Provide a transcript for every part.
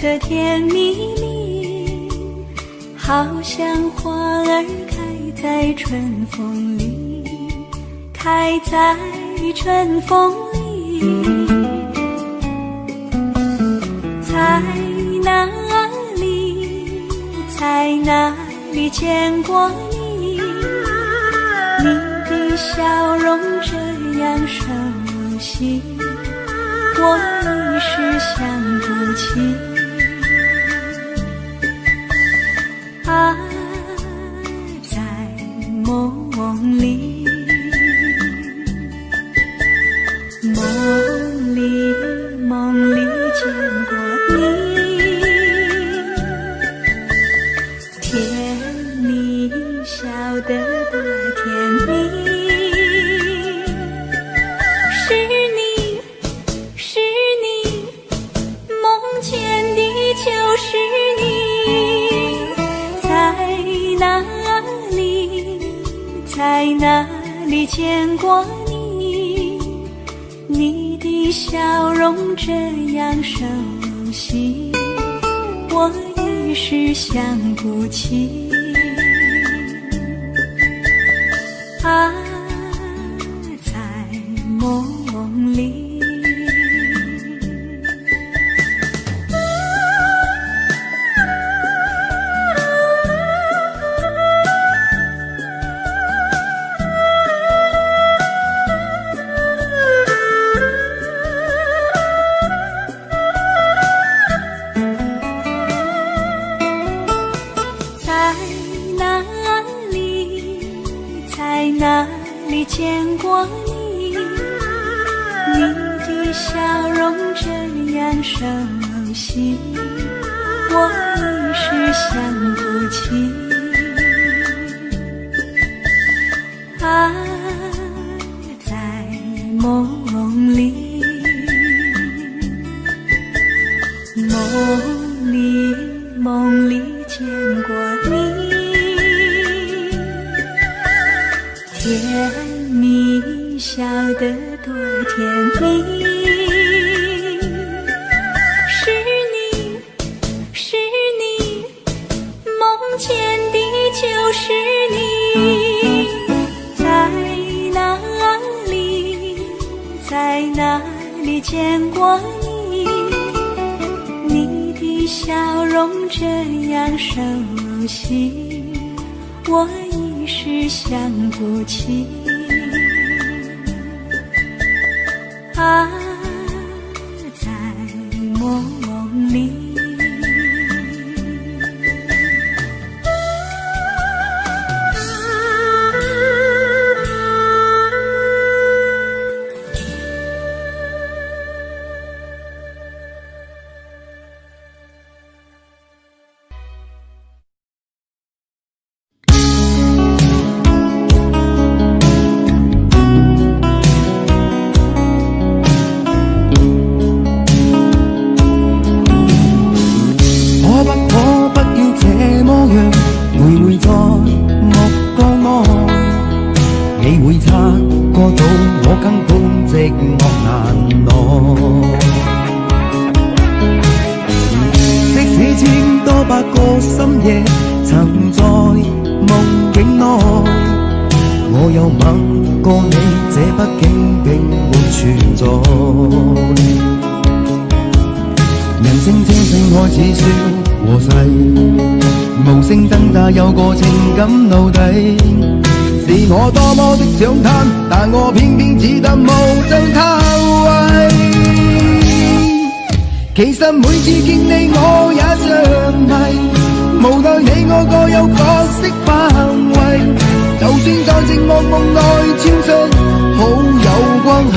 的甜蜜蜜，好像花儿开在春风里，开在春风里。在哪里，在哪里见过你？你的笑容这样熟悉，我一时想不起。啊，在梦里，梦里见过你，甜蜜笑得多甜蜜。是你，梦见的就是你。在哪里见过你？你的笑容这样熟悉，我一时想不起。啊，在梦里。在哪里见过你？你的笑容这样熟悉，我一时想不起。啊，在梦里，梦里见过你。甜蜜笑得多甜蜜。是你，梦见的就是你。在哪里见过你？你的笑容这样熟悉，我一时想不起。啊，在梦里。有個情感奴隸，是我多麼的想貪，但我偏偏只得無地投餵。其實每次見你我也着迷，無奈你我各有角色範圍，就算在寂寞夢內超出好友關係。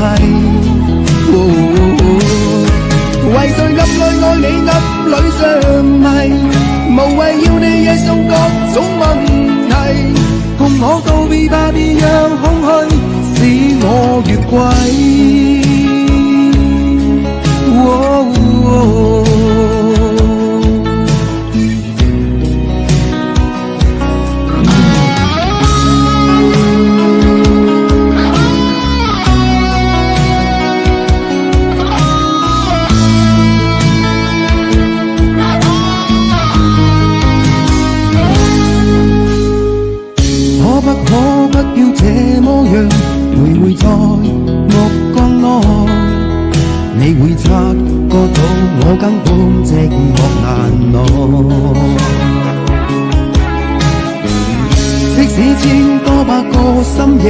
為誰暗裏愛你暗裏着迷，無謂要你惹上各種問題，共我告別吧，別讓空虛使我越軌。不要這麼樣，徘徊在目光內，你會察覺到我根本寂寞難耐。即使千多百個深夜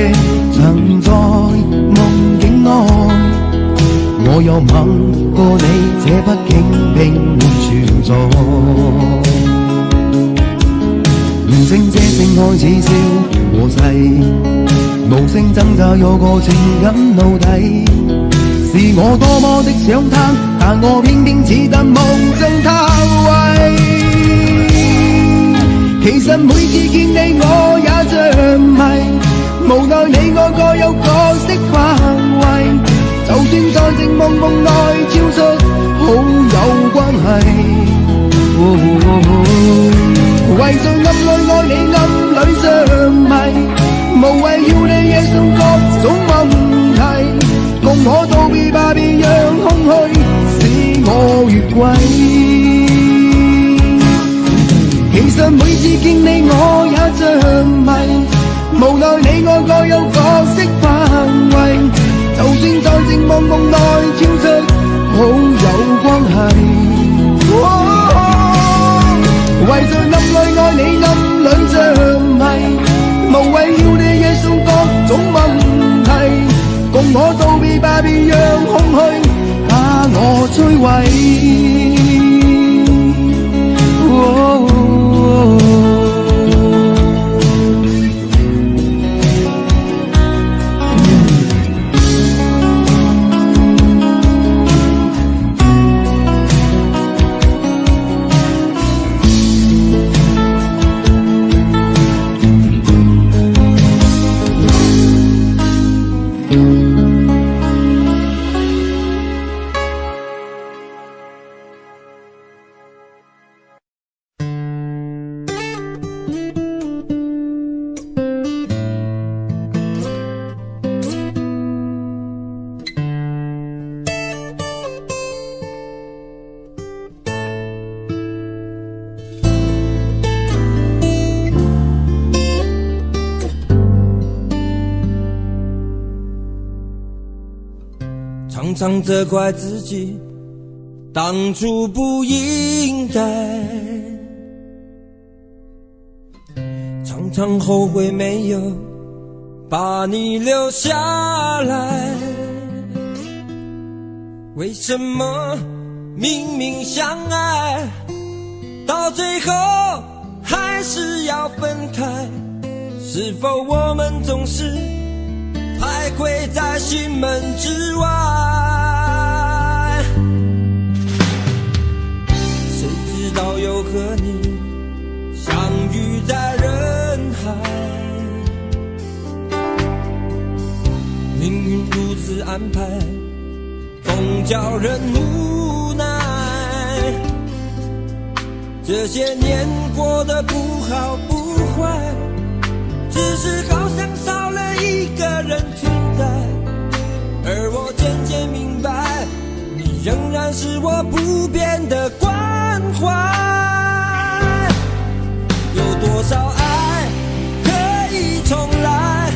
曾在夢境內，我又吻過你，這畢竟並沒存在。完成這性愛似笑和誓，無聲掙扎有個情感奴隸。是我多麼的想他，但我偏偏只得夢中他為。其實每次見你我也着迷，無奈你我各有角色範圍，就算在靜夢夢內超出好友關係。為在暗裏愛你暗裏着迷，無謂要你惹上各種問題，共我道別吧，別讓空虛使我越軌。其實每次見你我也着迷，無奈你我各有角色範圍，就算在靜夢夢內超出好友關係。為在暗裏愛你暗裏着迷，無謂要你惹上各種問題，共我道別吧，別讓空虛把我摧毀。常常责怪自己当初不应该，常常后悔没有把你留下来。为什么明明相爱，到最后还是要分开？是否我们总是徘徊在心门之外？谁知道又和你相遇在人海，命运如此安排，总叫人无奈。这些年过得不好不坏，只是好像少了一个人存在，而我渐渐明白，你仍然是我不变的关怀。有多少爱可以重来，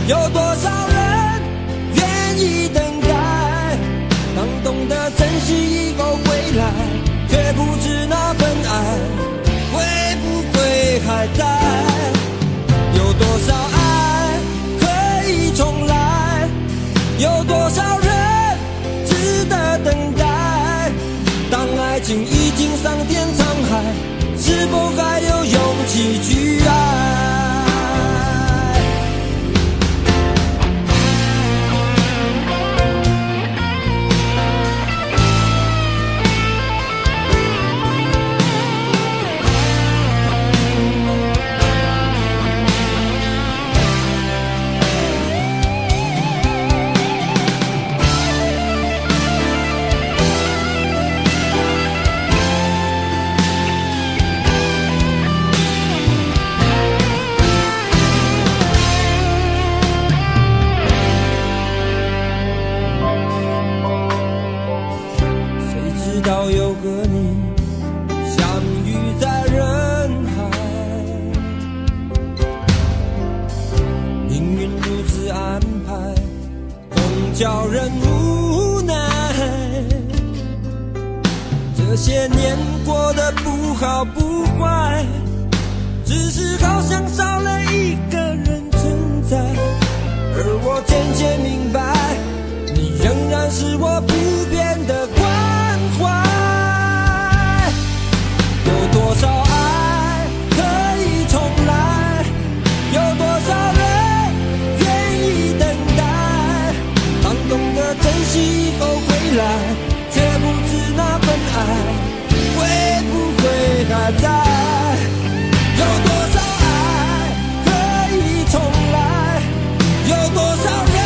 有多少人愿意等待，当懂得珍惜以后归来，却不知那份爱会不会还在。有多少爱可以重来，有多少人值得等待，当爱情已经桑田沧海，是否还有勇气去爱？叫人无奈。这些年过得不好不坏，只是好像少了一个人存在。而我渐渐明白，你仍然是我不变的关怀。有多少爱可以重来，有多少人愿意等待。当懂得珍惜以后回来，却不知那份爱会不会还在。有多少爱可以重来，有多少人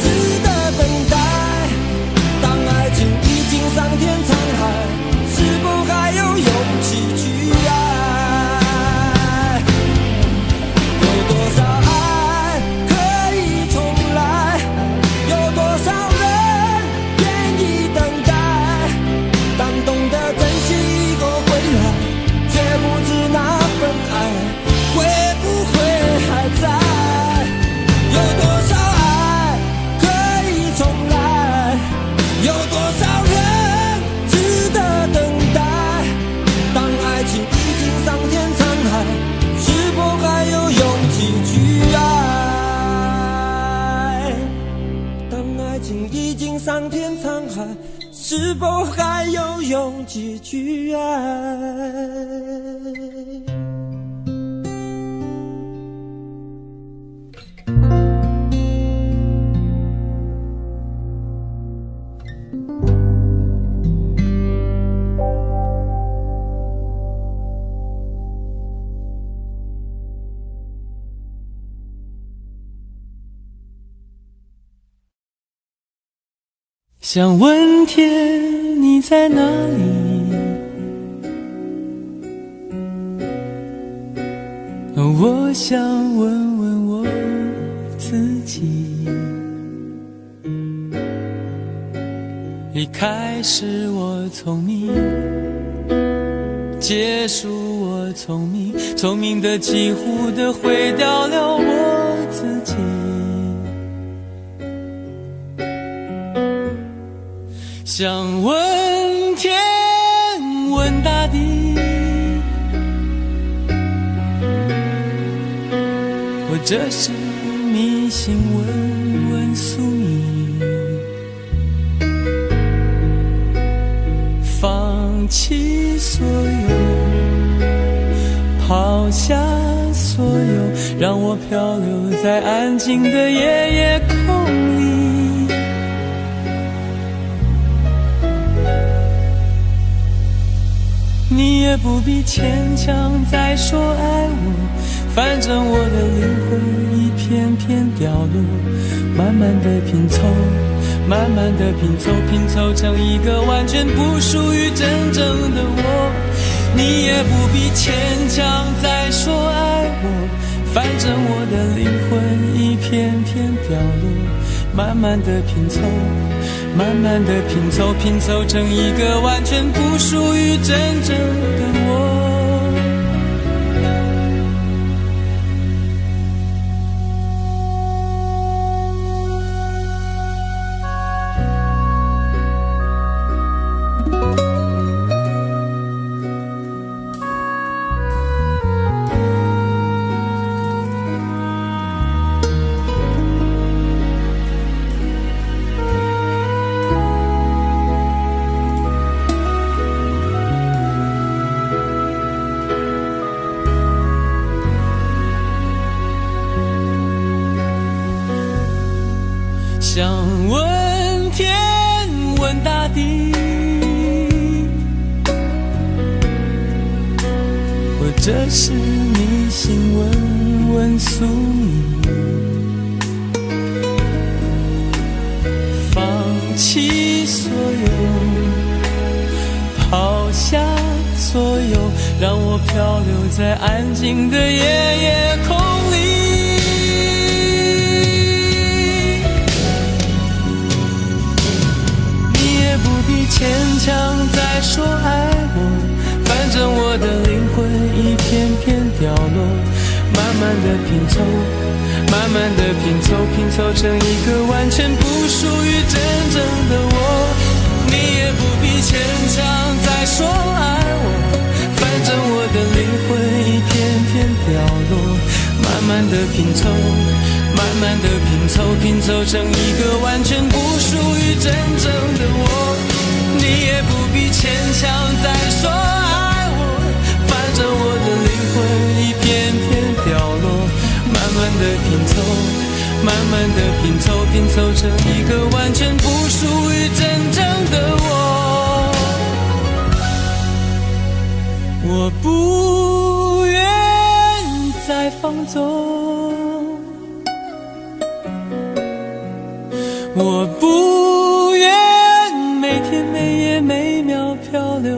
值得等待。当爱情已经桑田沧海，是否还有勇气去爱？有多少爱可以重来，有多少人愿意等待。当懂得珍惜以后回来，却不知那份爱会不会还在。有多少爱可以重来，有多少人值得等待。当爱情已经桑田沧海，是否还有勇气去爱？当爱情已经桑田沧海，是否还有勇气去爱？想问天你在哪里，我想问问我自己。一开始我聪明，结束我聪明，聪明的几乎的毁掉了我自己。想问天问大地，或者是迷信问问宿命，放弃所有，抛下所有，让我漂流在安静的夜夜空里。你也不必牵强再说爱我，反正我的灵魂一片片掉落，慢慢的拼凑，慢慢的拼凑，拼凑成一个完全不属于真正的我。你也不必牵强再说爱我，反正我的灵魂一片片掉落，慢慢的拼凑，慢慢的拼凑，拼凑成一个完全不属于真正的我。想问天问大地，或者是迷信问问宿命，放弃所有，抛下所有，让我漂流在安静的夜夜空里。牵强再说爱我，反正我的灵魂一片片掉落，慢慢慢地拼凑，慢慢地拼凑，拼凑成一个完全不属于真正的我。你也不必牵强再说爱我，反正我的灵魂一片片掉落，慢慢地拼凑，慢慢地拼凑，拼凑成一个完全不属于真正的我。你也不必牵强再说爱我，反正我的灵魂一片片掉落，慢慢地拼凑，慢慢地拼凑，拼凑成一个完全不属于真正的我。我不愿再放纵，我不愿每天每夜每秒漂流，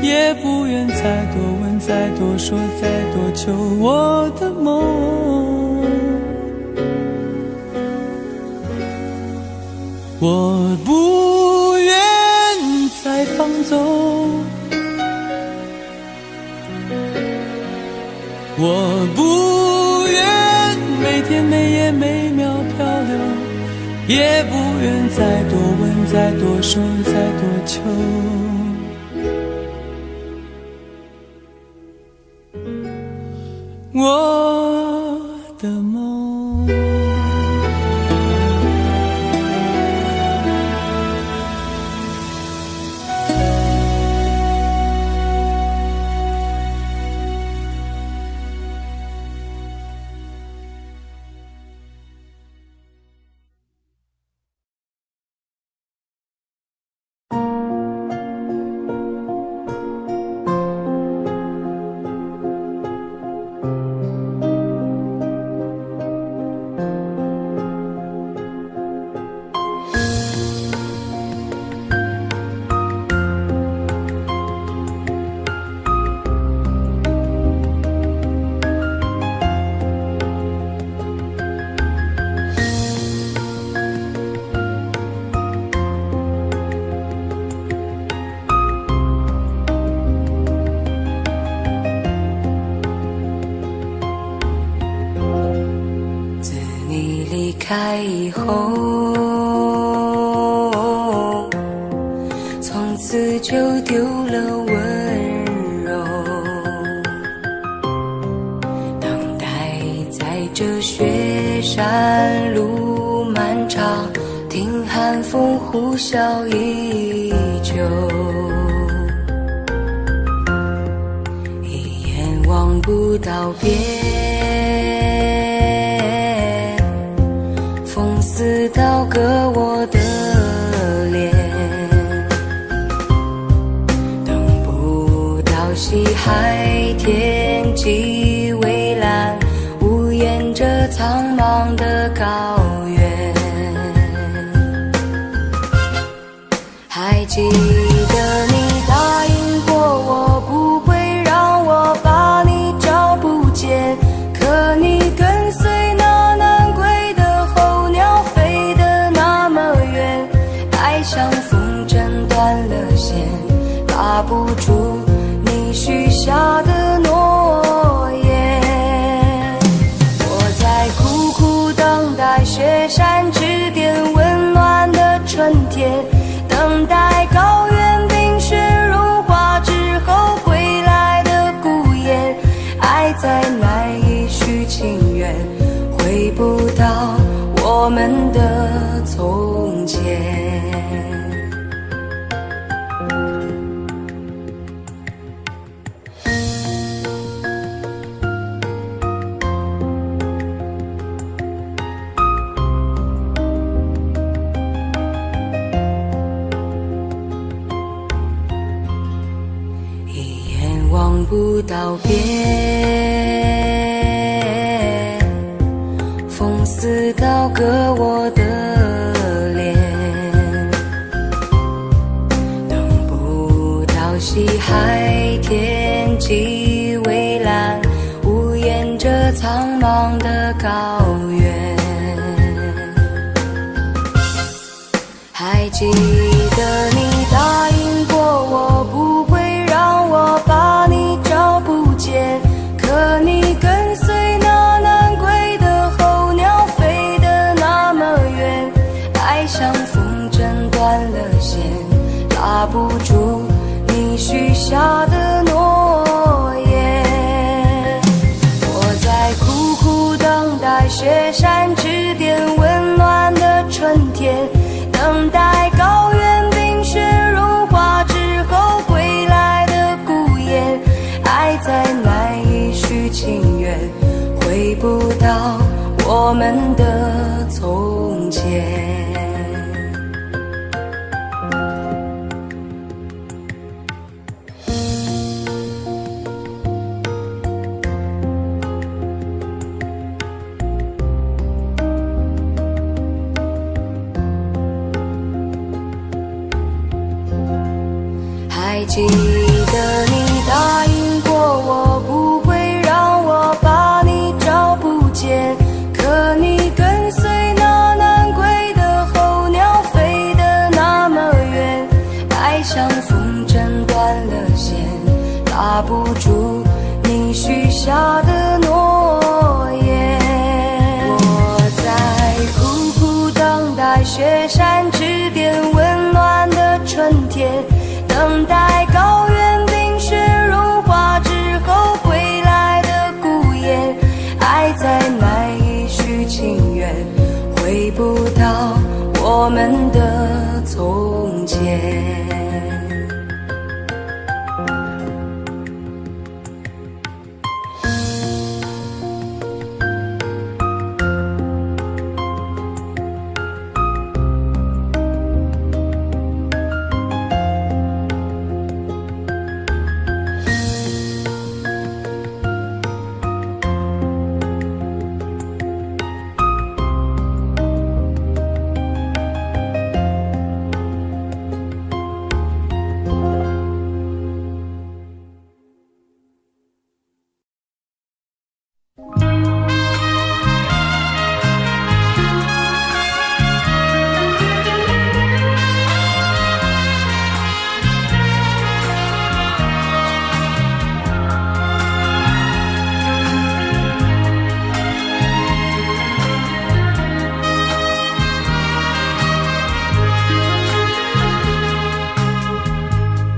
也不愿再多问再多说再多求我的梦。我不愿再放纵，我不愿每天每夜每秒漂流，也不愿再多问再多说再多求我的梦。开以后，从此就丢了温柔，等待在这雪山路漫长，听寒风呼啸依旧，一眼望不到边，似刀割我的脸，等不到西海天际蔚蓝，无言着苍茫的高原。还记得你答应过我，不会让我把你找不见，可你跟随像风筝断了线，拉不住你许下的诺言。我在苦苦等待雪山之巅温暖的春天，等待高原冰雪融化之后归来的孤雁，爱再难以续情缘，回不到我们的从前。望不到边，风似刀割我的脸，等不到西海天际蔚蓝，无言着苍茫的高原。还记得你答应过我，不会让我把你找不见，可你跟随那情缘，回不到我们的从前。还记得你答应过我，不会让我把你找不见，可你跟随那南归的候鸟飞得那么远，爱像风筝断了线，拉不住你许下的诺言。我在苦苦等待雪山之巅温暖的春天，等待高原冰雪融化之后归来的孤雁，爱再难以续情缘，回不到我们的从前。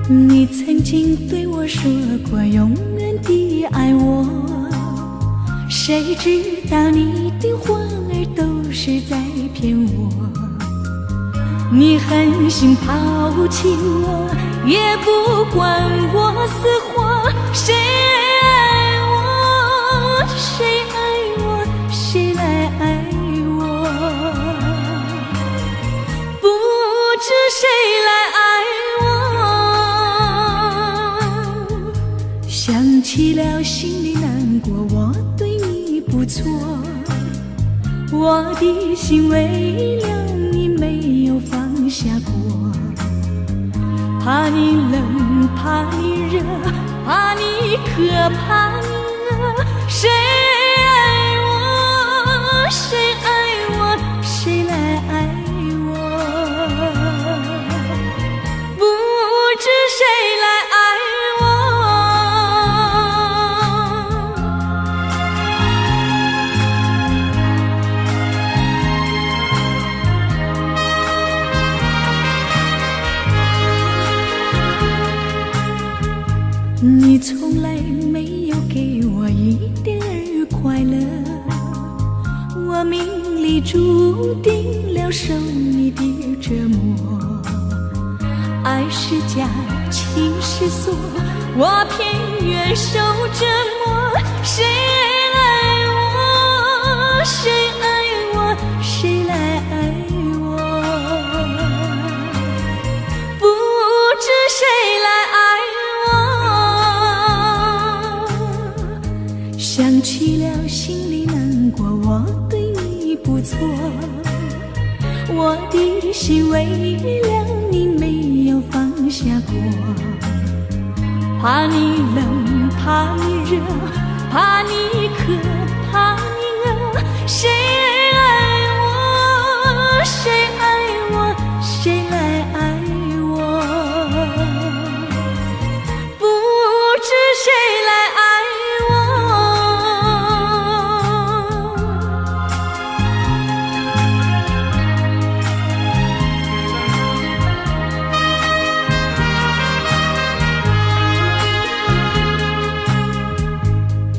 你曾经对我说过永远的爱我，谁知道你的话儿都是在骗我。你狠心抛弃我，也不管我死活。谁爱我，谁爱我，谁来爱我？不知谁来爱我，想起了心里难过，我对你不错，我的心为了你没有放下过，怕你冷，怕你热，怕你渴，怕你饿。谁爱我，谁爱我，谁来爱我？不知谁来爱你从来没有给我一点儿快乐，我命里注定了受你的折磨。爱是假，情是锁，我偏愿受折磨。谁爱我，谁爱我，谁来爱我？不知谁来爱我，想起了心里难过，我对你不错，我的心为了你没有放下过，怕你冷，怕你热，怕你渴，怕你饿。谁爱我，谁爱我，谁来爱我？不知谁来爱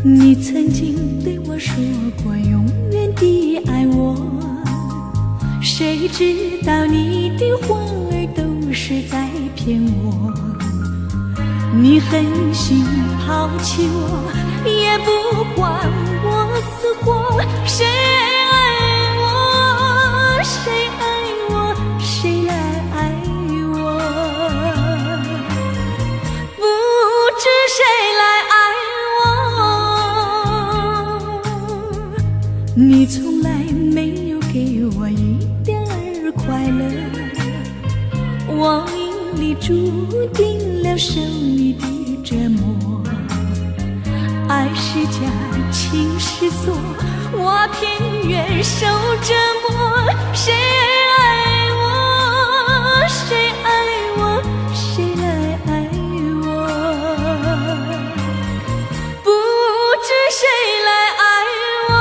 你曾经对我说过永远的爱我，谁知道你的话儿都是在骗我。你狠心抛弃我，也也不管我死活。谁爱我，谁爱我，谁来爱我？不知谁来爱我。你从来没有给我一点儿快乐，我命里注定了受你的折磨。爱是假，情是锁，我偏愿受折磨。谁爱我，谁爱我，谁来爱我？不知谁来爱我。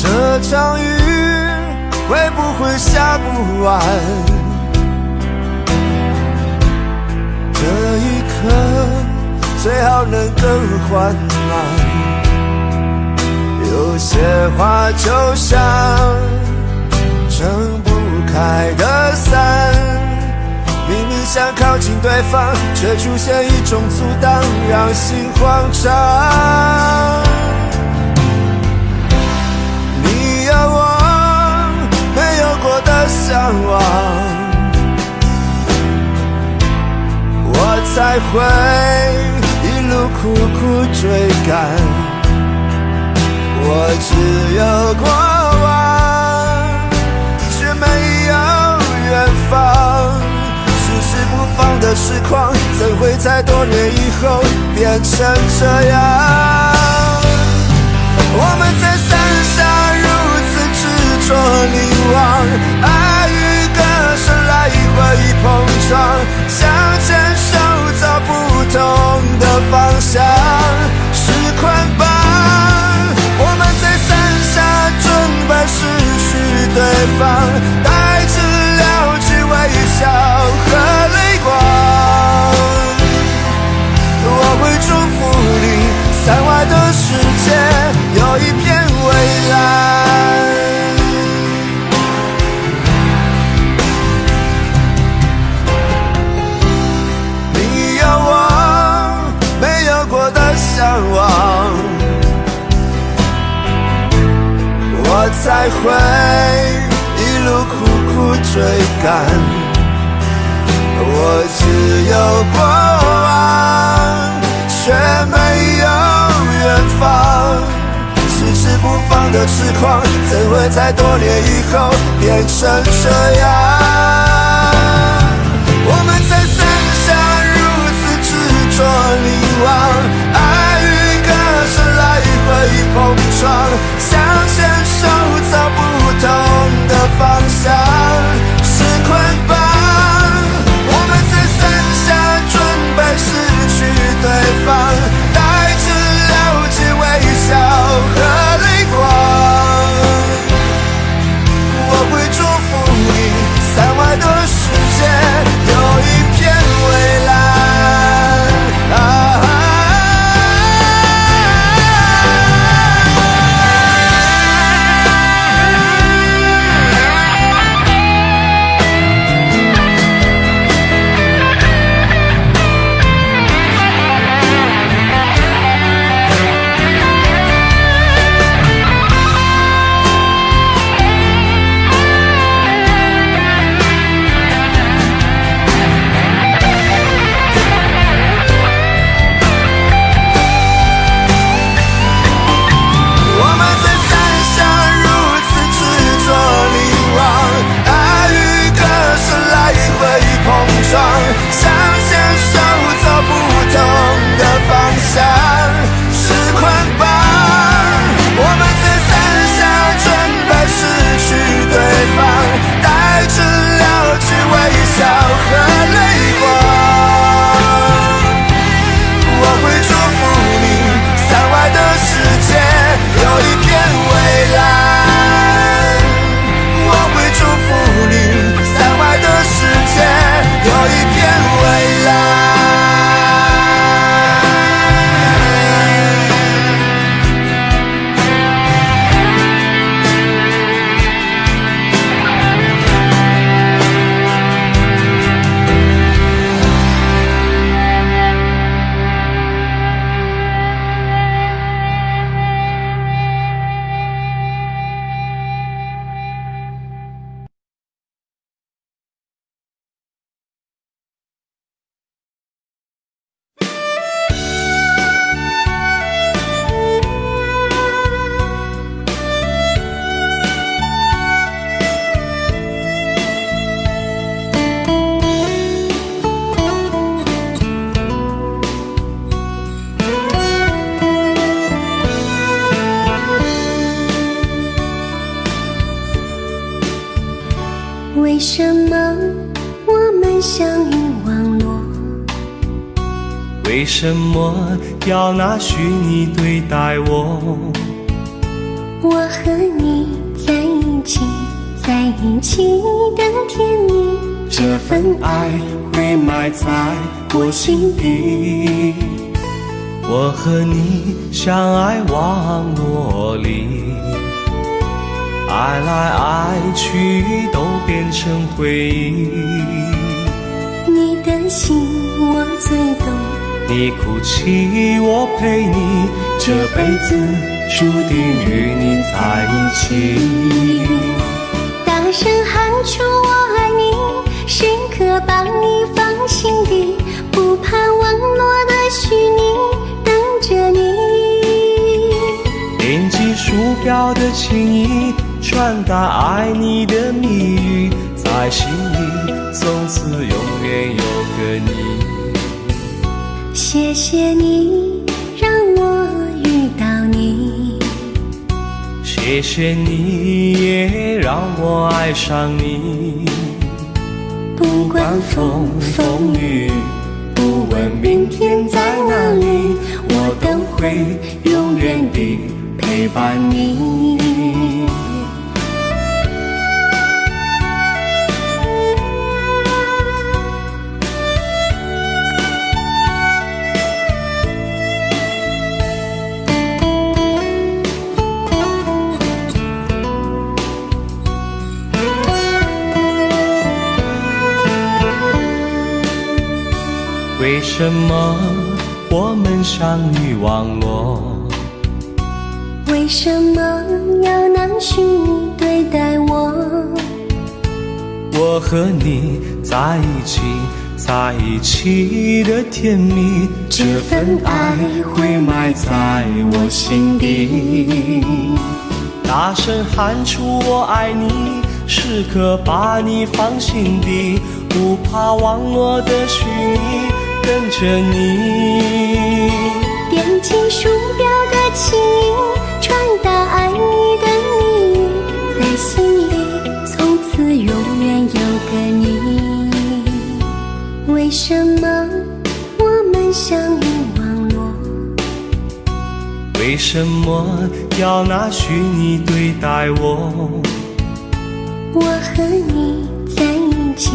这场雨会不会下不完？这一刻最好能更缓慢。有些话就像撑不开的伞，明明想靠近对方，却出现一种阻挡，让心慌张。你有我没有过的向往，我才会一路苦苦追赶。我只有过往，却没有远方。迟迟不放的实况，怎会在多年以后变成这样？我们在伞下如此执着凝望，爱与歌声来回碰撞，想牵手走不同的方向，是捆绑。我们在伞下准备失去对方，带着了解微笑和泪光。我会祝福你，伞外的世界有一片蔚蓝。你有我没有过的向往，我才会一路苦苦追赶。我只有过往，却没有远方。迟迟不放的痴狂，怎会在多年以后变成这样？我们在伞下如此执着凝望，爱与歌声来回碰撞，想牵手走不同的方向，是捆绑。我们在伞下准备失去对方，带着了解微笑和泪光。我会祝福你，伞为什么要拿虚拟对待我？我和你在一起，在一起的甜蜜，这份爱会埋在我心底。我和你相爱网络里，爱来爱去都变成回忆。你的心我最懂，你哭泣我陪你，这辈子注定与你在一起。大声喊出我爱你，时刻把你放心底，不怕网络的虚拟，等着你。点击鼠标的情意，传达爱你的密语，在心里从此永远有个你。谢谢你让我遇到你，谢谢你也让我爱上你。不管风风雨，不问明天在哪里，我都会永远地陪伴你。为什么我们相遇网络？为什么要拿虚拟对待我？我和你在一起，在一起的甜蜜，这份爱会埋在我心底。大声喊出我爱你，时刻把你放心底，不怕网络的虚拟，跟着你。点击鼠标的情音，传达爱你的密语，在心里从此永远有个你。为什么我们相遇网络？为什么要拿虚拟对待我？我和你在一起，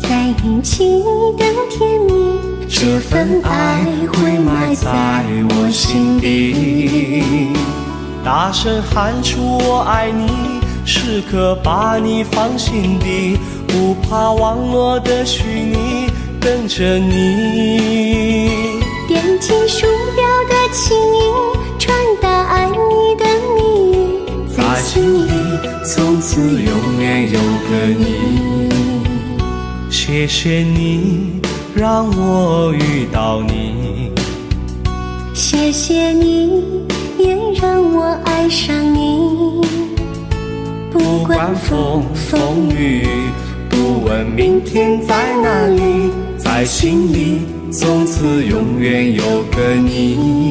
在一起的甜蜜，这份爱会埋在我心底。大声喊出我爱你，时刻把你放心底，不怕网络的虚拟，等着你。点击鼠标的情音，传达爱你的密语，在心里从此永远有个你。谢谢你让我遇到你，谢谢你也让我爱上你。不管风风雨，不问明天在哪里，在心里从此永远有个你。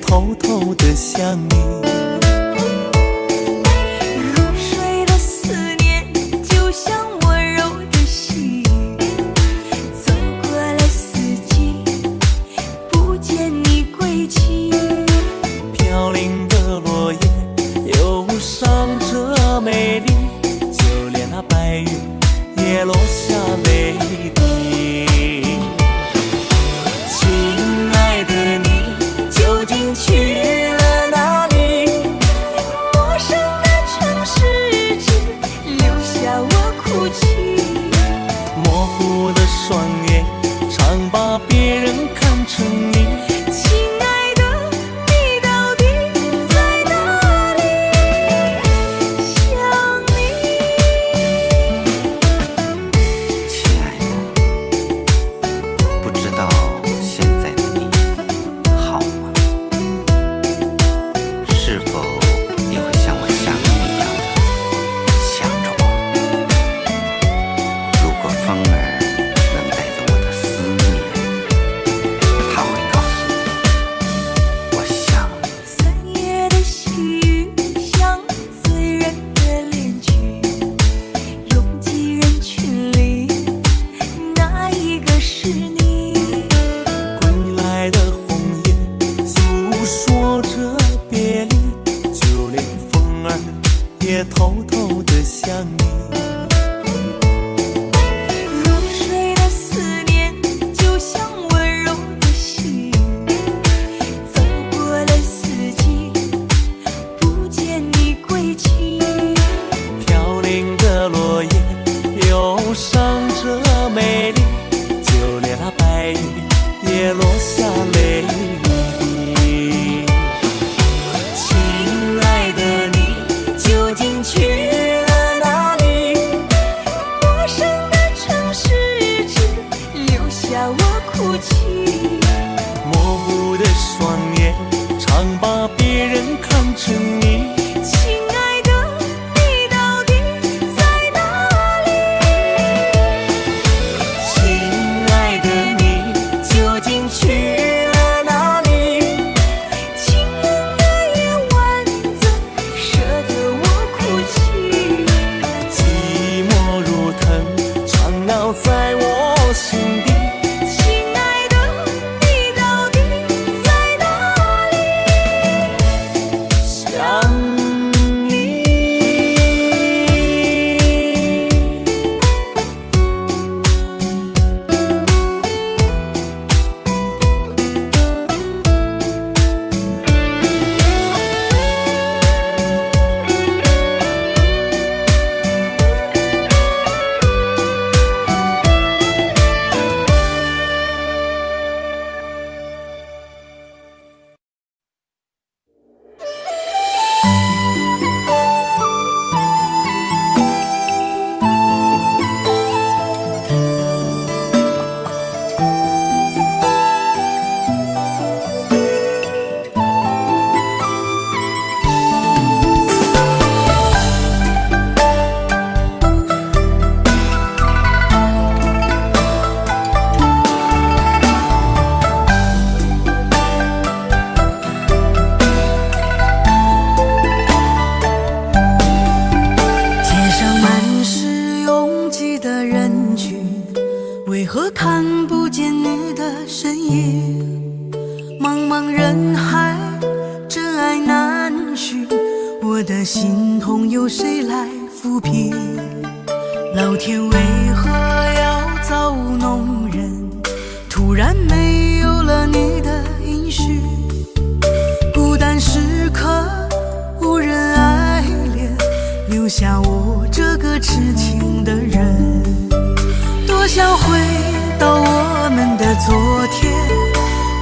偷偷地想你，入睡的思念就像温柔的细雨，走过了四季，不见你归期。飘零的落叶忧伤着美丽，就连那白云也落下下泪滴。亲爱的你究竟去了哪里？陌生的城市只留下我哭泣。模糊的双眼常把别人看成你。亲爱的，你到底在哪里？想你。亲爱的，不知道现在的你好吗？是否也会像我想你一样的想着我？如果风儿能带走我的思念，它会告诉你，我想你。3月的细雨像醉人的恋曲，拥挤人群里，哪一个是你？归来的红叶诉说着别离，就连风儿也偷偷地想你。入睡的思念就像温柔的细雨，走过了四季，不见你归期。飘零的落叶忧伤着美丽，就连那白云也落下泪滴。亲爱的你究竟去了哪里？陌生的城市只留下我哭泣。模糊的双眼常把别人看成你。亲爱的，你到底在哪里？亲爱的你究竟去了哪里？清冷的夜晚怎舍得我哭泣？寂寞如藤缠绕在我心底。亲爱的，你到底在哪里？想你。街上满是拥挤的人群，为何看不见你的身影？茫茫人海，真爱难寻，我的心痛有谁来抚平？老天为何要造物弄人？突然没有了你的音讯，孤单时刻无人爱怜，留下我这个痴情的人。多想回到我们的昨天，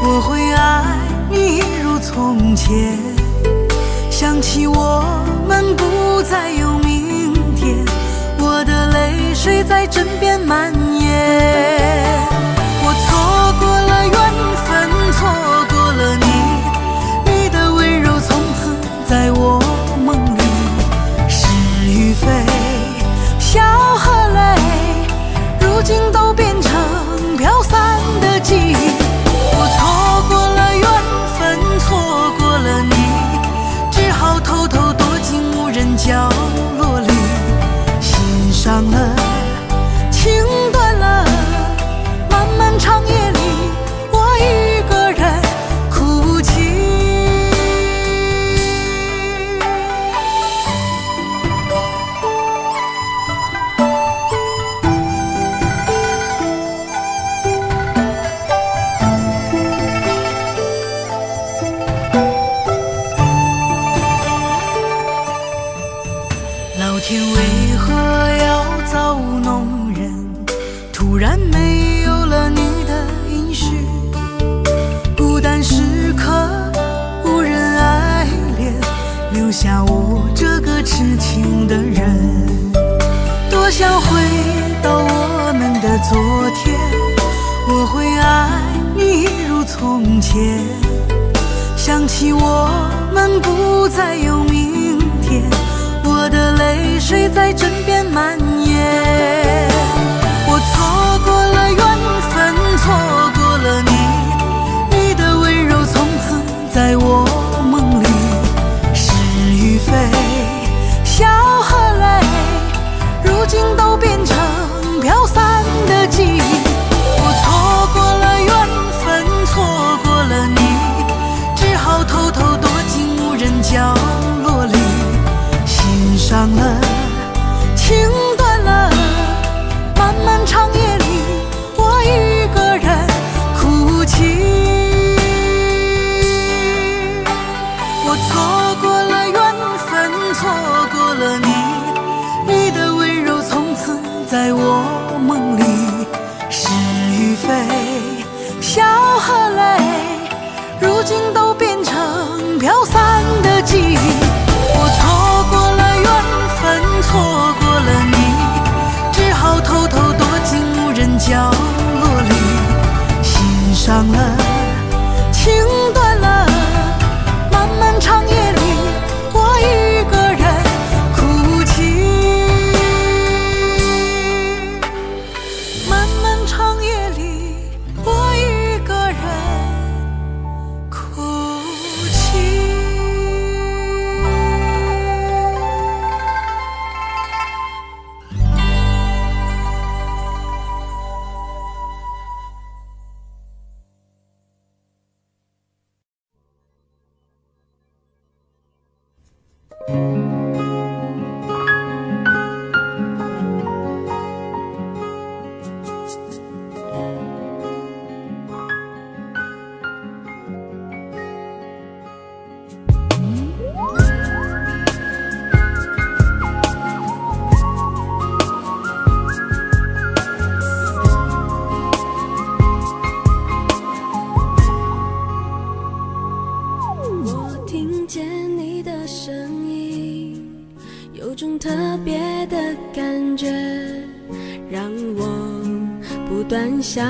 我会爱你如从前。想起我们不再有明天，我的泪水在枕边蔓延。我错过了缘分，错过了你，你的温柔从此在我梦里。是与非，笑和泪，如今都变成飘散的记忆。我错过了缘分，错过了你，只好偷偷躲进无人角落里，心伤了，情断了，漫漫长夜里，我一个人哭泣。从前，想起我们不再有明天，我的泪水在枕边蔓延。我错过了缘分，错过了你，你的温柔从此在我梦里。是与非，笑和泪，如今都变成飘散的记忆。我错过了缘分，错过了你，只好偷偷躲进无人角落里，心伤了，情断了，漫漫长夜里，我一个人哭泣。我错过了缘分，错过了你，你的温柔从此在我梦里。是与非，笑和泪，如今都变成飘散的记忆。我错过了缘分，错过了你，只好偷偷躲进无人角落里，心伤了，情断了，漫漫长夜里，我一个人哭泣。漫漫长夜里，我一个人哭泣。我听见你的声音，有种特别的感觉，让我不断想，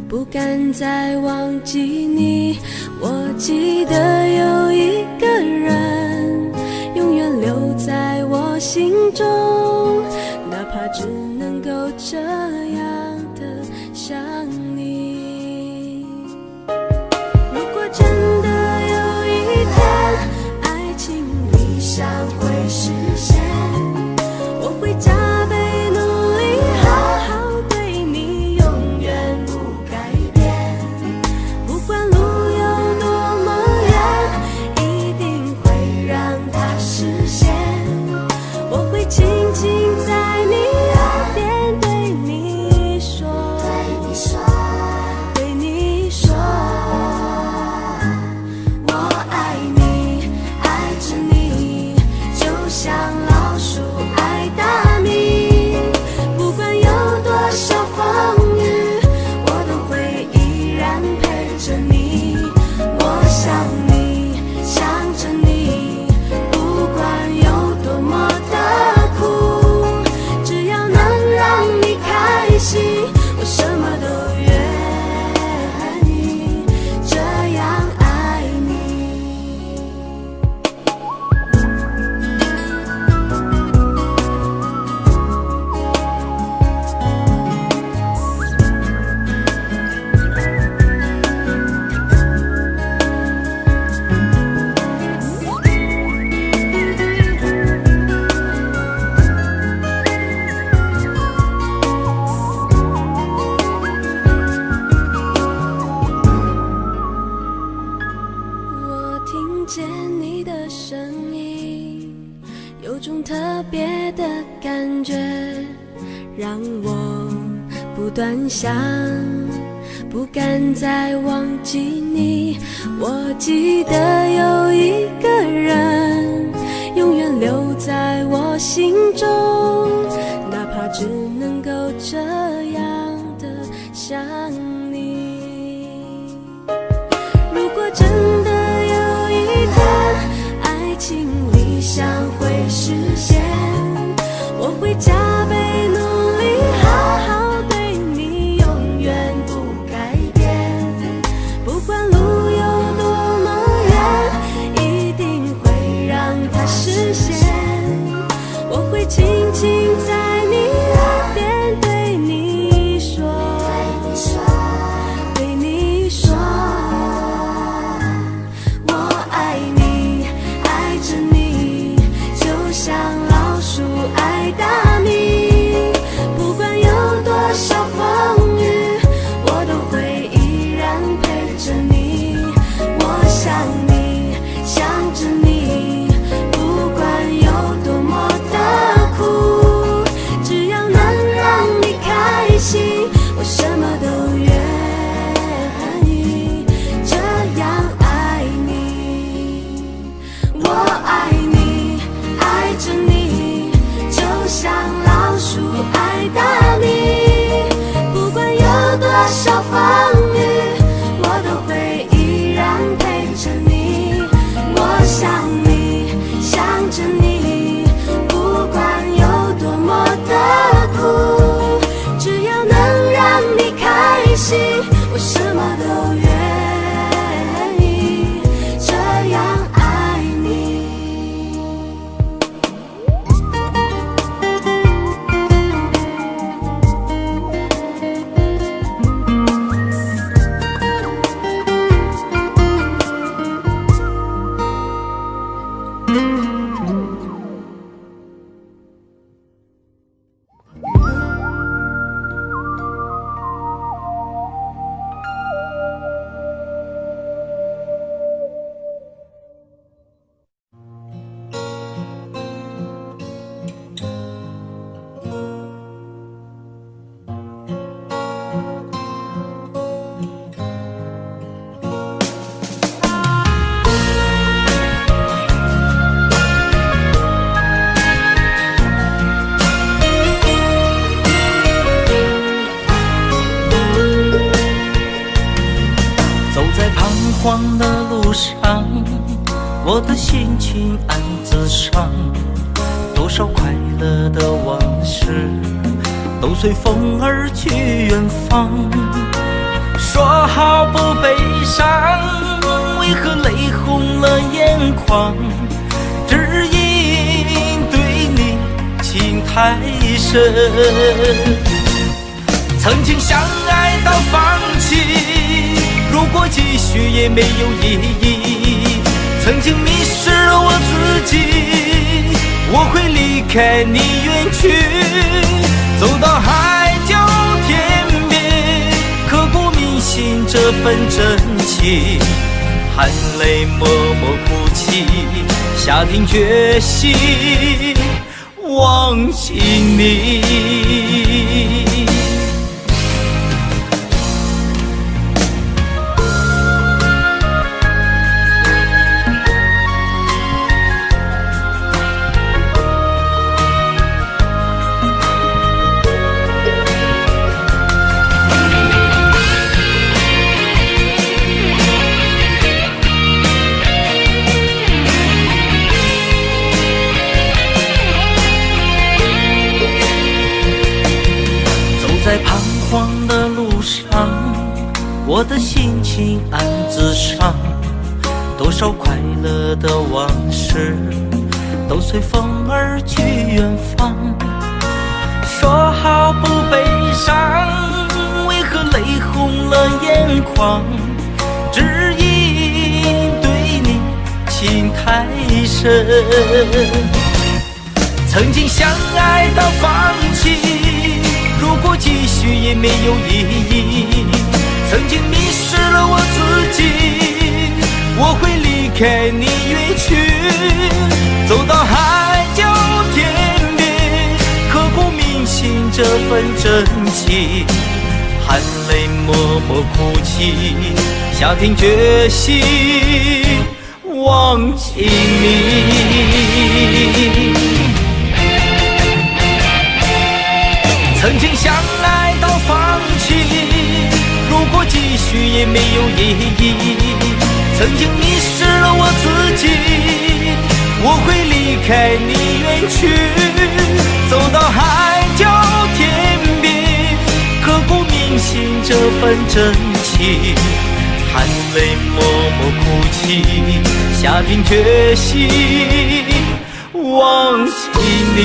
不敢再忘记你。我记得有一个人，永远留在我心中，哪怕只能够这样的想你。如果真的有一天，爱情理想会实现，我会加倍努力，好好对你，永远不改变。不管路有多么远，一定会让它实现。我会轻轻在你耳边对你说，对你说，我爱你，爱着你，就像老鼠爱大米。不管有多少风雨，我都会依然陪着你。我想你，想着你，不管有多么的苦，只要能让你开心，我什么都愿意，这样爱你。我听见你的声音，有种特别的感觉，让我不断想，不敢再忘记你。我记得有一个人，永远留在我心中，哪怕只能够这样的想你。如果真的有一天，爱情理想会实现，我会加倍努力，好好对你，永远不改变。黄的路上，我的心情暗自伤，多少快乐的往事都随风而去远方。说好不悲伤，为何泪红了眼眶？只因对你情太深，曾经相爱到放弃，如果继续也没有意义。曾经迷失了我自己，我会离开你远去，走到海角天边，刻骨铭心这份真情，含泪默默哭泣，下定决心忘记你。在彷徨的路上，我的心情暗自伤，多少快乐的往事都随风而去远方。说好不悲伤，为何泪红了眼眶？只因对你情太深，曾经相爱到放弃，如果继续也没有意义。曾经迷失了我自己，我会离开你远去，走到海角天边，刻骨铭心这份真情，含泪默默哭泣，下定决心忘记你。曾经相爱到放弃，如果继续也没有意义。曾经迷失了我自己，我会离开你远去，走到海角天边，刻骨铭心这份真情，含泪默默哭泣，下定决心忘记你。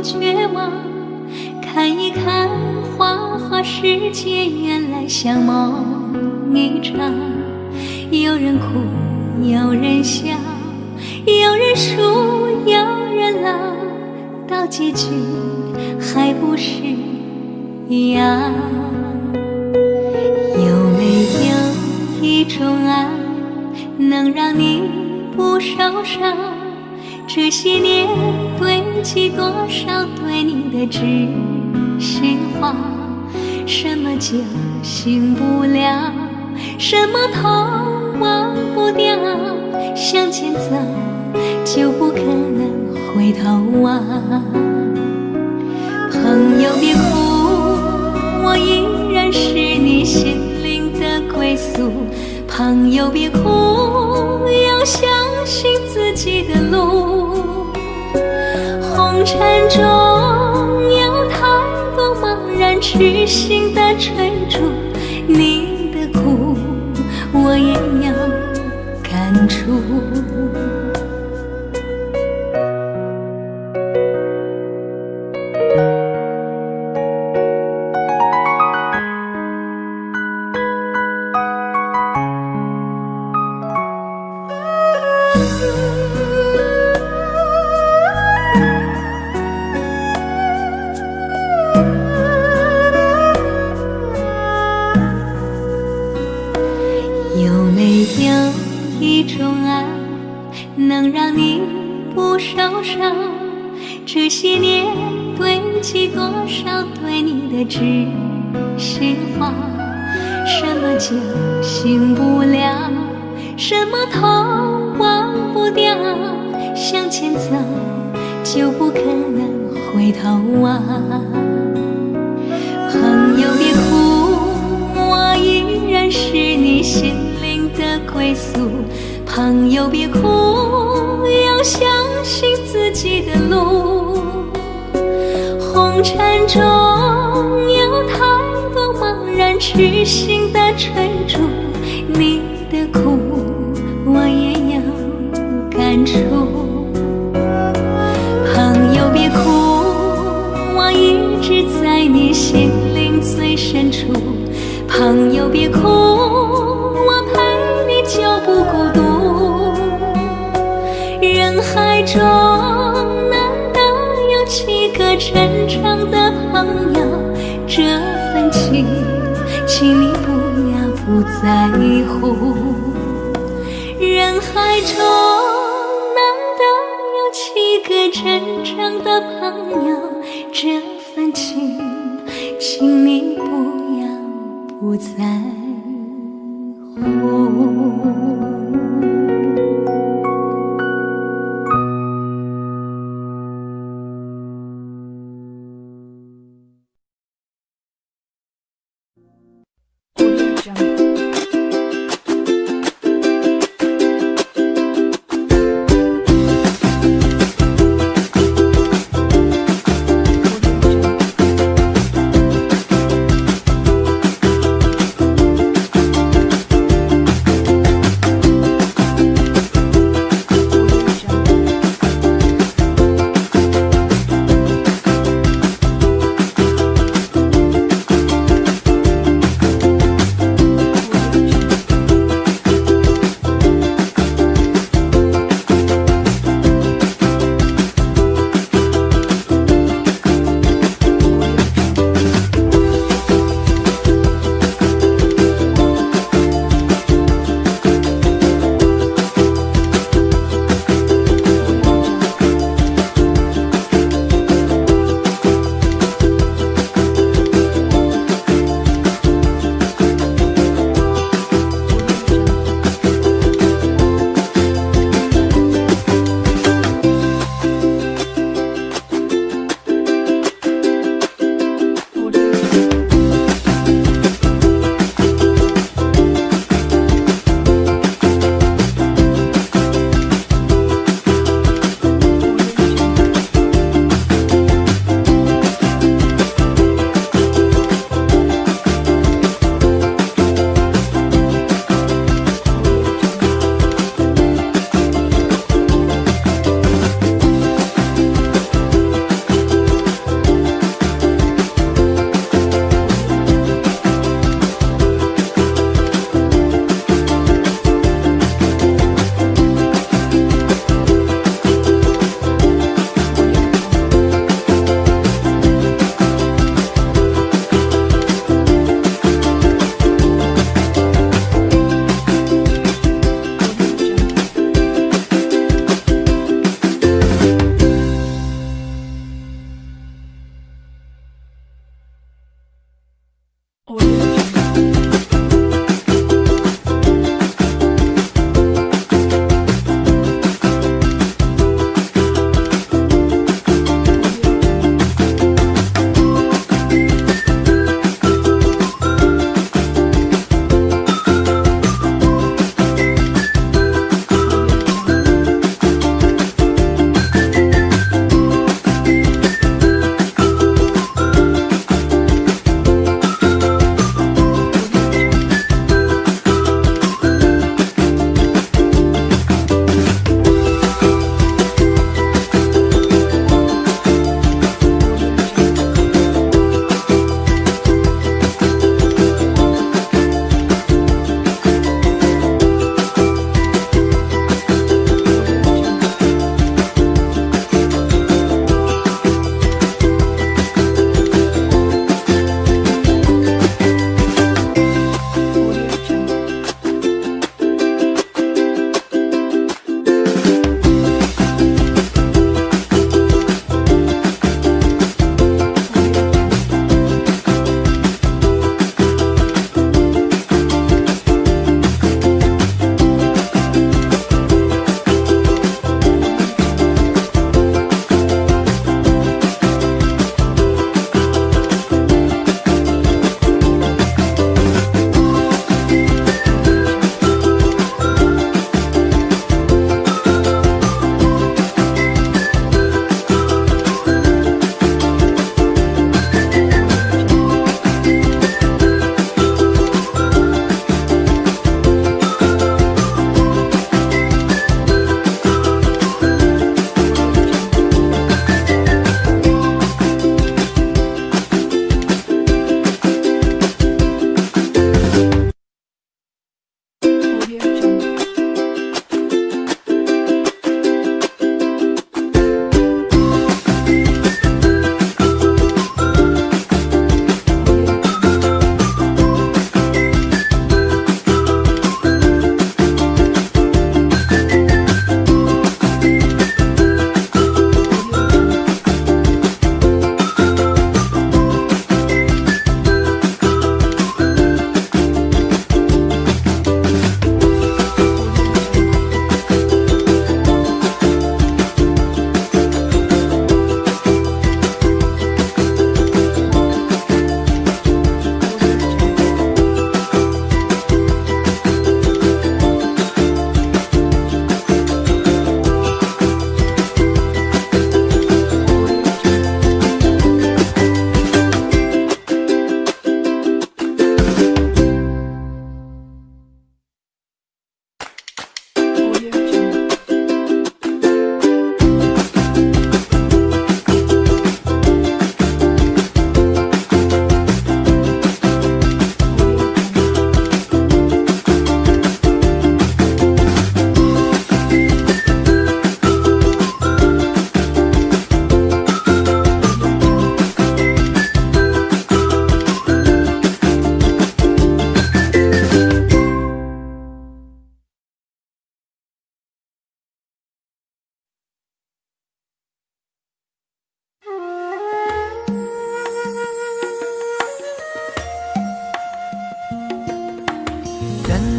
绝望，看一看花花世界，原来像梦一场。有人哭，有人笑，有人输，有人老，到结局还不是一样。有没有一种爱，能让你不受伤？这些年堆积多少对你的知心话？什么酒醒不了，什么痛忘不掉，向前走就不可能回头望。朋友别哭，我依然是你心灵的归宿。朋友别哭，要相信自己的路。红尘中有太多茫然痴心的追逐，你的苦我也有感触。有没有一种爱，能让你不受伤？这些年堆积多少对你的知心话？什么酒醒不了，什么痛忘不掉，向前走就不可能回头望。朋友别哭，我依然是你心灵的归宿。朋友别哭，要相信自己的路。红尘中有太多茫然痴心的追逐，你的苦我也有感触。朋友别哭，我一直在你心灵最深处。朋友别哭，我陪你就不孤独。人海中难得有几个真正的朋友，这份情请你不要不在乎。人海中难得有几个真正的朋友，这份情请你不要不在乎。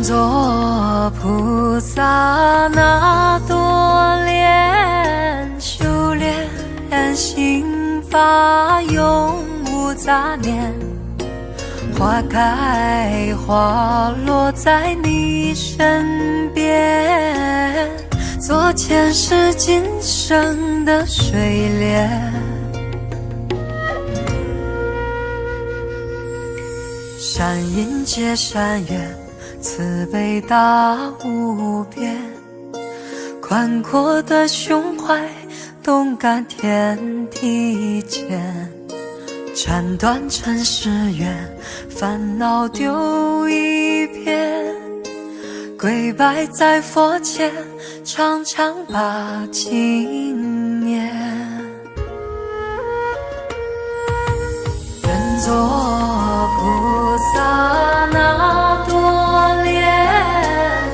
愿做菩萨那朵莲，修炼心法永无杂念，花开花落在你身边，做前世今生的水莲。善因结善缘，慈悲大无边，宽阔的胸怀，动感天地间，斩断尘世缘，烦恼丢一片，跪拜在佛前，常常把经念。愿做菩萨那朵莲，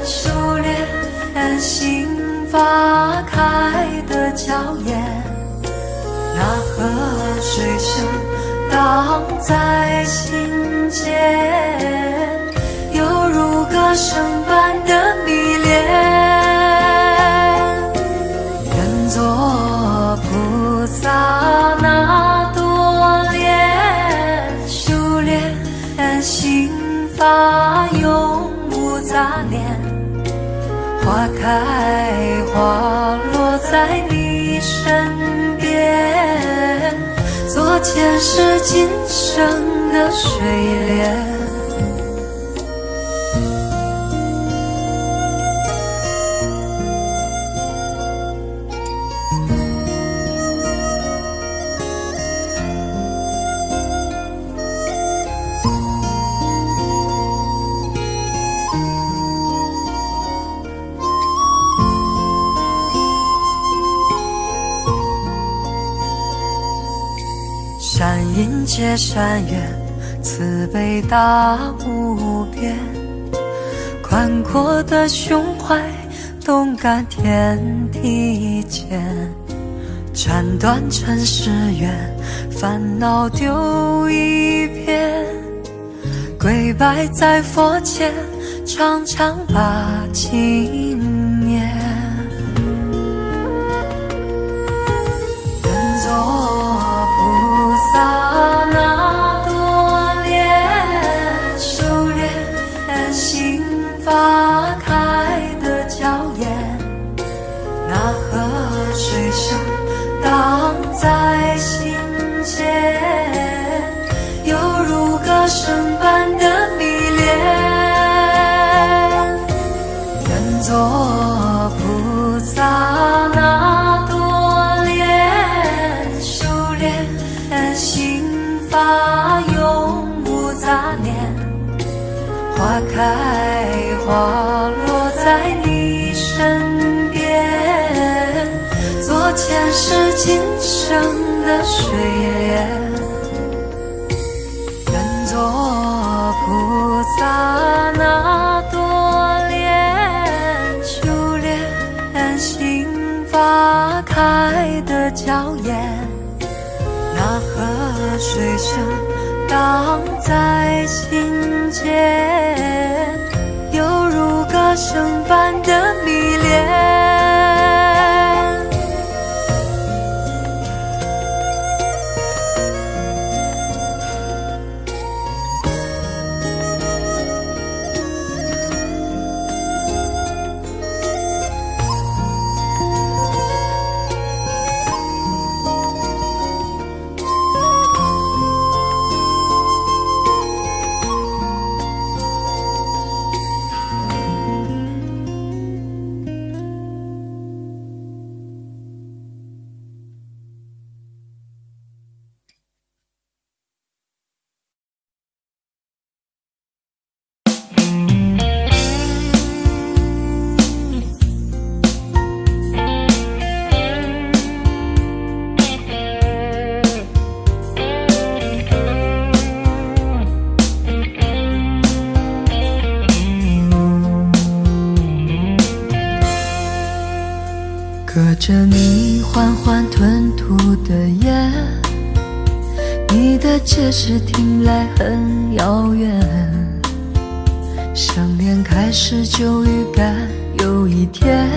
修炼心法开的娇艳，那河水声荡在心间，犹如歌声般的迷恋。愿做菩萨那朵莲，修炼心法永无杂念，花开花落在你身边，做前世今生的水莲。善因结善缘，慈悲大无边，宽阔的胸怀，动感天地间，斩断尘世缘，烦恼丢一片，跪拜在佛前，常常把经念。愿做菩萨那朵莲，修炼心法开的娇艳，那河水声荡在心间，犹如歌声般的迷恋。愿做菩萨那朵莲，修炼心法永无杂念，花开花落在你身边，做前世今生的水莲。愿做菩萨那朵莲，修炼心法开的娇艳，那河水声荡在心间，犹如歌声般的迷恋。隔着你缓缓吞吐的烟，你的解释听来很遥远，想念开始就预感有一天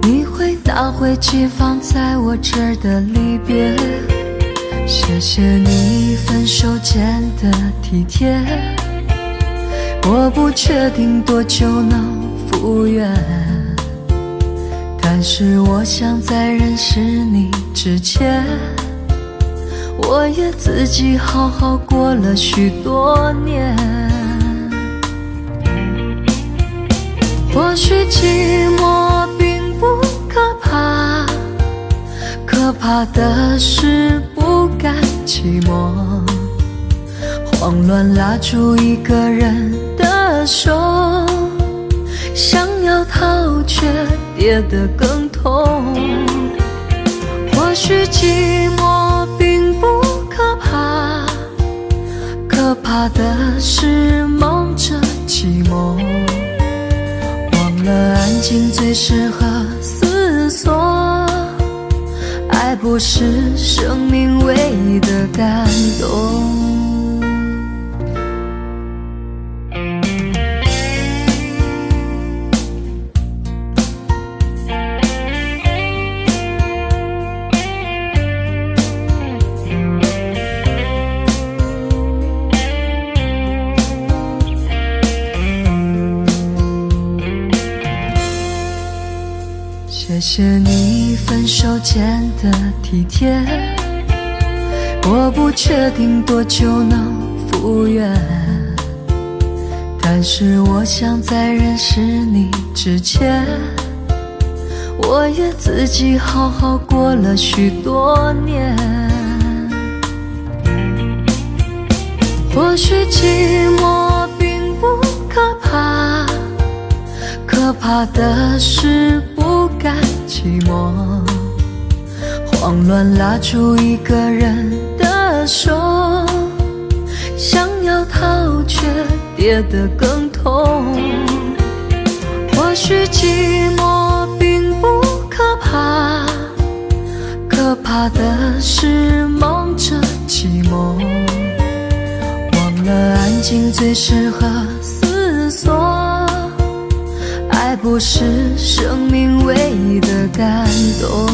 你会拿回寄放在我这儿的离别。谢谢你分手前的体贴，我不确定多久能复原，但是我想在认识你之前，我也自己好好过了许多年。或许寂寞并不可怕，可怕的是不甘寂寞，慌乱拉住一个人的手，想要逃却跌得更痛。或许寂寞并不可怕，可怕的是忙着寂寞，忘了安静最适合思索，爱不是生命唯一的感动。谢谢你分手前的体贴，我不确定多久能复原，但是我想在认识你之前，我也自己好好过了许多年。或许寂寞并不可怕，可怕的是不甘寂寞，慌乱拉住一个人的手，想要逃却跌得更痛。或许寂寞并不可怕，可怕的是忙着寂寞，忘了安静最适合思索，爱不是生命唯一的感动。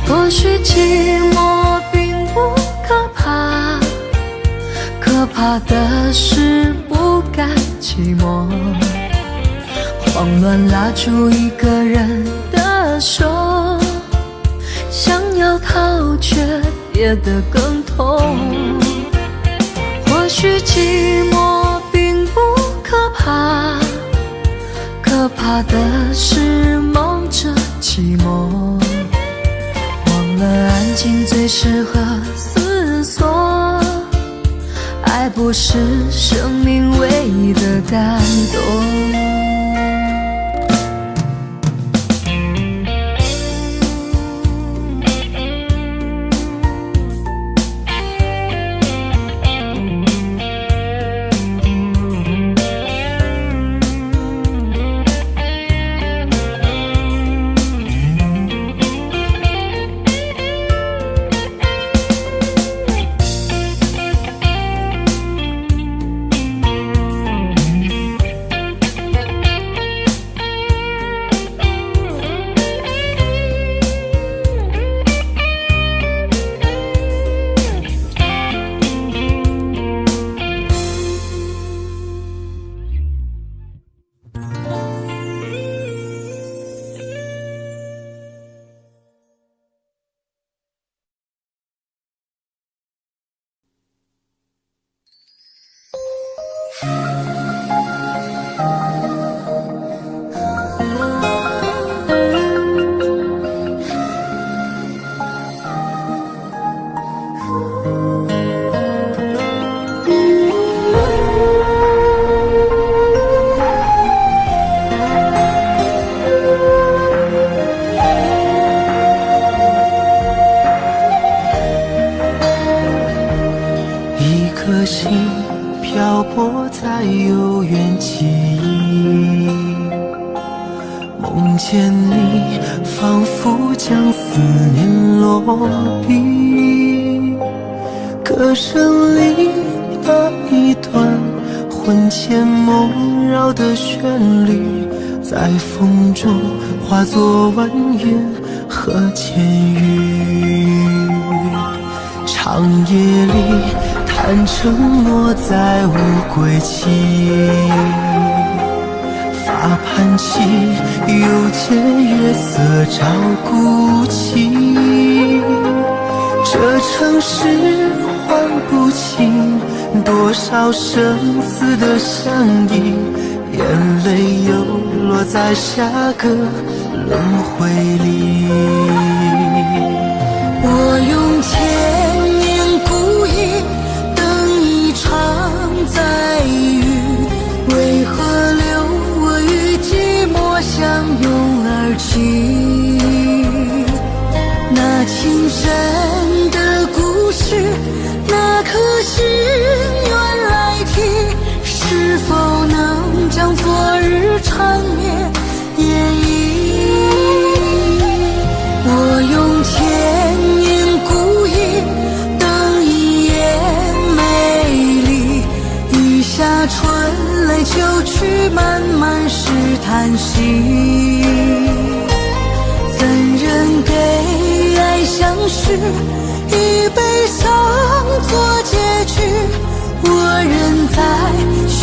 或许寂寞并不可怕，可怕的是不甘寂寞，慌乱拉住一个人的手，想要逃却跌得更痛。或许寂寞并不可怕，可怕的是忙着寂寞，忘了安静最适合思索，爱不是生命唯一的感动。漂泊在悠远记忆，梦见你，仿佛将思念落笔。歌声里那一段魂牵梦绕的旋律，在风中化作蜿蜒和千语。长夜里谈承诺，再无归期。发盘起，又见月色照孤寂。这城市唤不清多少生死的相依，眼泪又落在下个轮回里。我用千年孤影等一场再遇，为何留我与寂寞相拥而泣？那情深的故事，那颗心愿来替，是否能将昨日缠绵演绎？我用千年孤影等一夜美丽，雨下春来秋去，漫漫是叹息。怎人给爱相许，以悲伤做结局？我仍在寻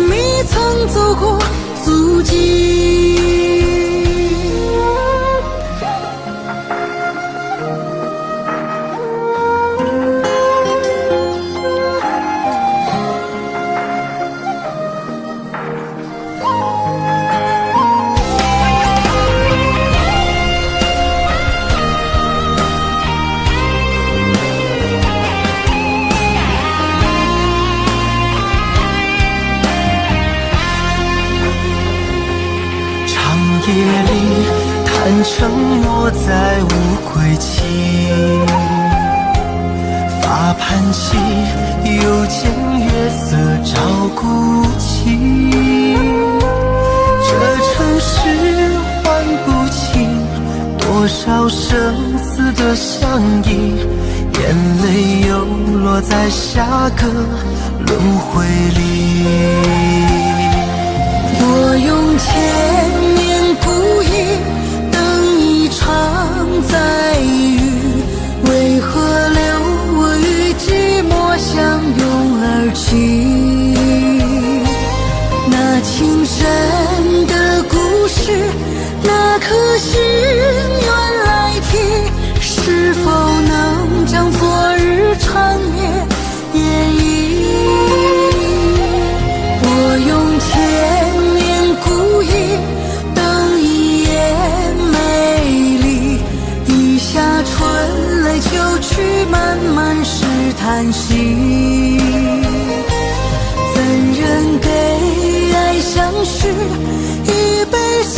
觅曾走过足迹。夜里谈承诺，再无归期。发盘起，又见月色照孤寂。这城市唤不清多少生死的相依，眼泪又落在下个轮回里。我用千年孤影等一场再遇，为何留我与寂寞相拥而泣？那情深的故事，那颗心愿来替，是否能将昨日缠绵演绎？我用千年孤影等一夜美丽，雨下春来秋去，漫漫是叹息。怎人给爱相许，以悲伤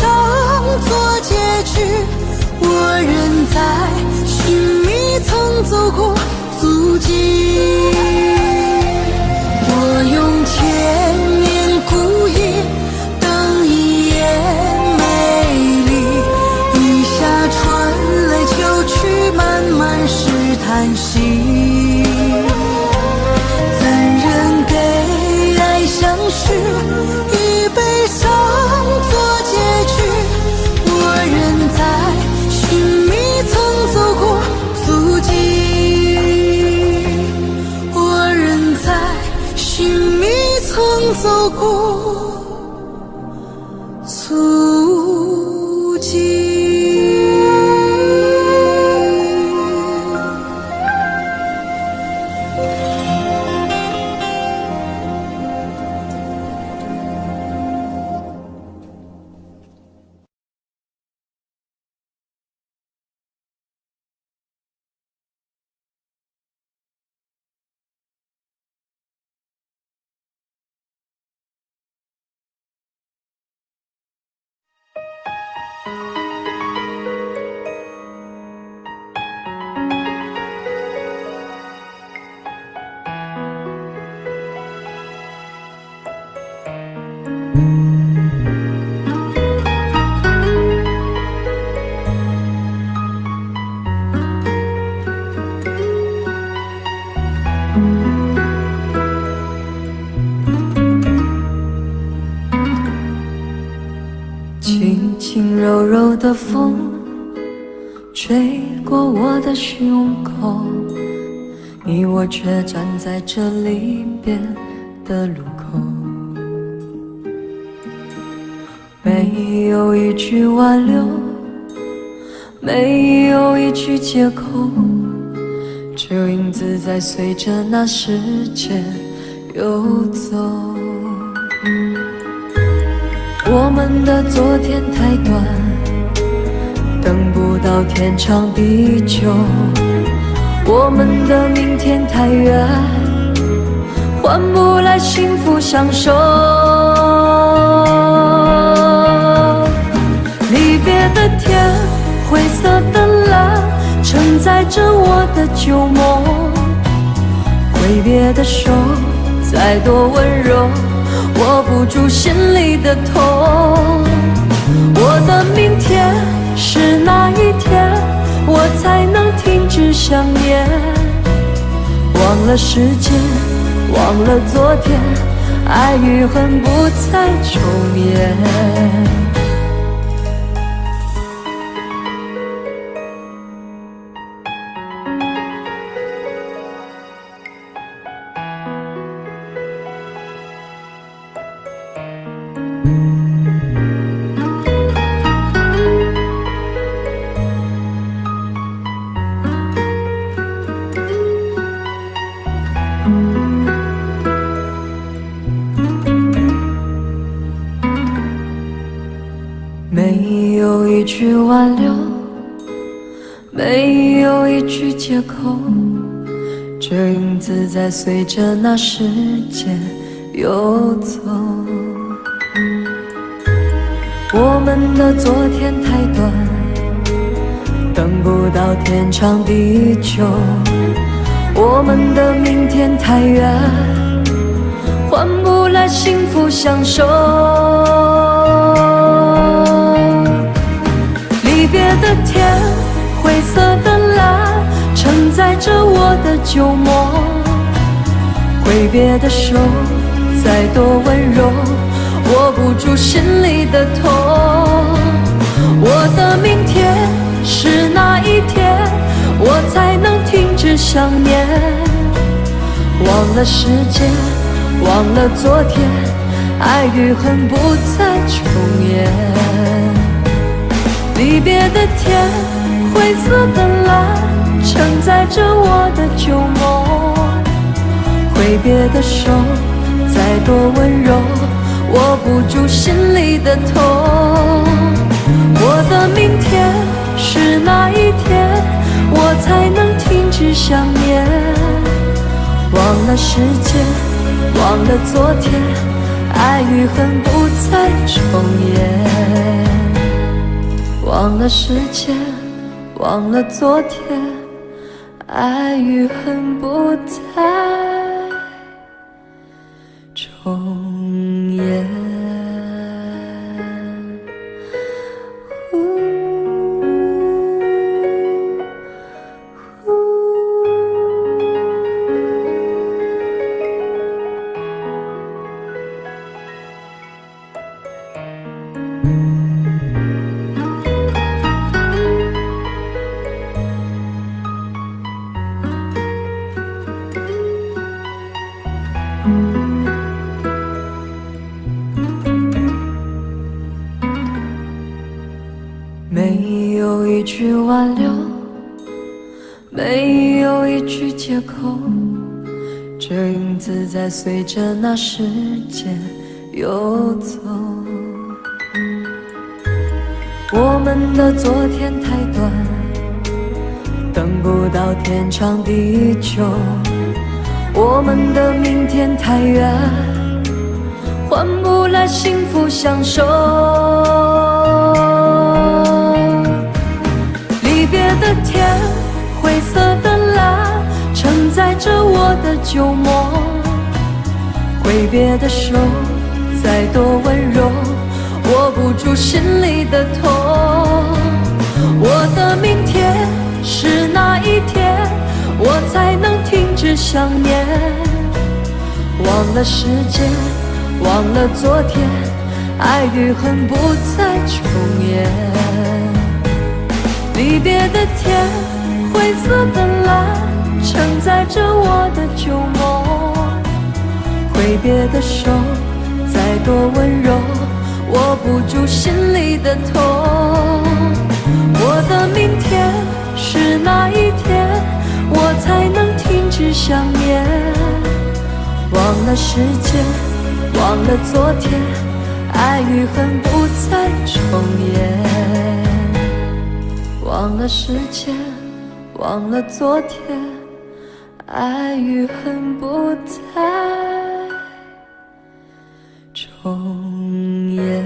做结局？我仍在寻觅曾走过足迹。我用千年孤影等一夜美丽，雨下春来秋去，漫漫是叹息。怎人给爱相许，以悲伤做结局？我仍在寻觅曾走过足迹，我仍在寻觅曾走过足迹。柔的风吹过我的胸口，你我却站在这离别的路口。没有一句挽留，没有一句借口，只有影子在随着那时间游走。我们的昨天太短，等不到天长地久，我们的明天太远，换不来幸福相守。离别的天，灰色的蓝，承载着我的旧梦。挥别的手，再多温柔，握不住心里的痛。我的明天是哪一天，我才能停止想念？忘了时间，忘了昨天，爱与恨不再重演。没有一句挽留，没有一句借口，这影子在随着那时间游走。我们的昨天太短，等不到天长地久，我们的明天太远，换不来幸福相守。离别的天，灰色的蓝，承载着我的旧梦。挥别的手，再多温柔，握不住心里的痛。我的明天是哪一天，我才能停止想念？忘了时间，忘了昨天，爱与恨不再重演。离别的天，灰色的蓝，承载着我的旧梦。挥别的手，再多温柔，握不住心里的痛。我的明天是哪一天，我才能停止想念？忘了时间，忘了昨天，爱与恨不再重演。忘了时间，忘了昨天，爱与恨不再重演。没有一句挽留，没有一句借口，这影子在随着那时间游走。我们的昨天太短，等不到天长地久，我们的明天太远，换不来幸福相守。离别的天，灰色的蓝，承载着我的旧梦。挥别的手，再多温柔，握不住心里的痛。我的明天是哪一天，我才能停止想念？忘了时间，忘了昨天，爱与恨不再重演。离别的天，灰色的蓝，承载着我的旧梦。挥别的手，再多温柔，握不住心里的痛。我的明天是哪一天，我才能停止想念？忘了时间，忘了昨天，爱与恨不再重演。忘了时间，忘了昨天，爱与恨不再重演。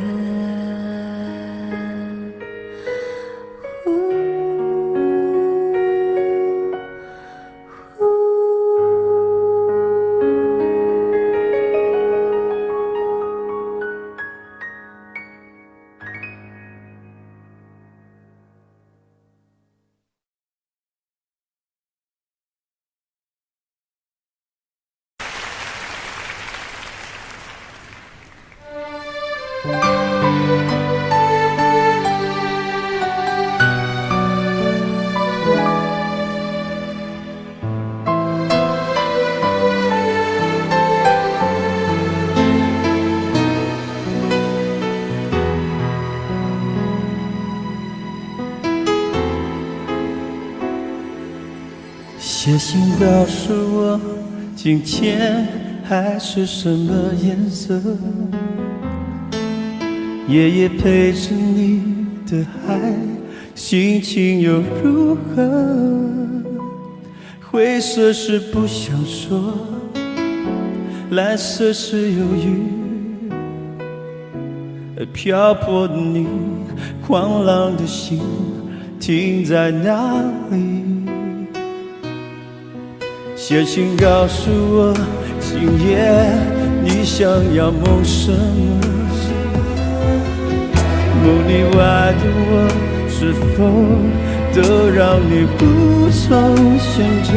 写信告诉我，今天海是什么颜色？夜夜陪着你的海，心情又如何？灰色是不想说，蓝色是犹豫，漂泊的你，狂浪的心停在哪里？写信告诉我，今夜你想要梦什么？梦里外的我，是否都让你无从选择？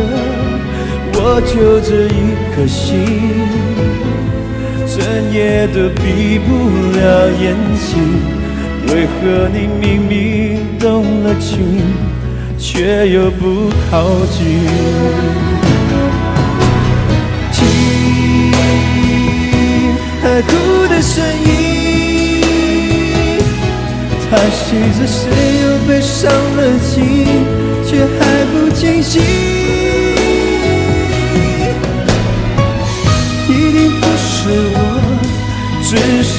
我就这一颗心，整夜都闭不了眼睛。为何你明明动了情，却又不靠近？海哭的声音，叹息着谁又被伤了心，却还不清醒。一定不是我，至少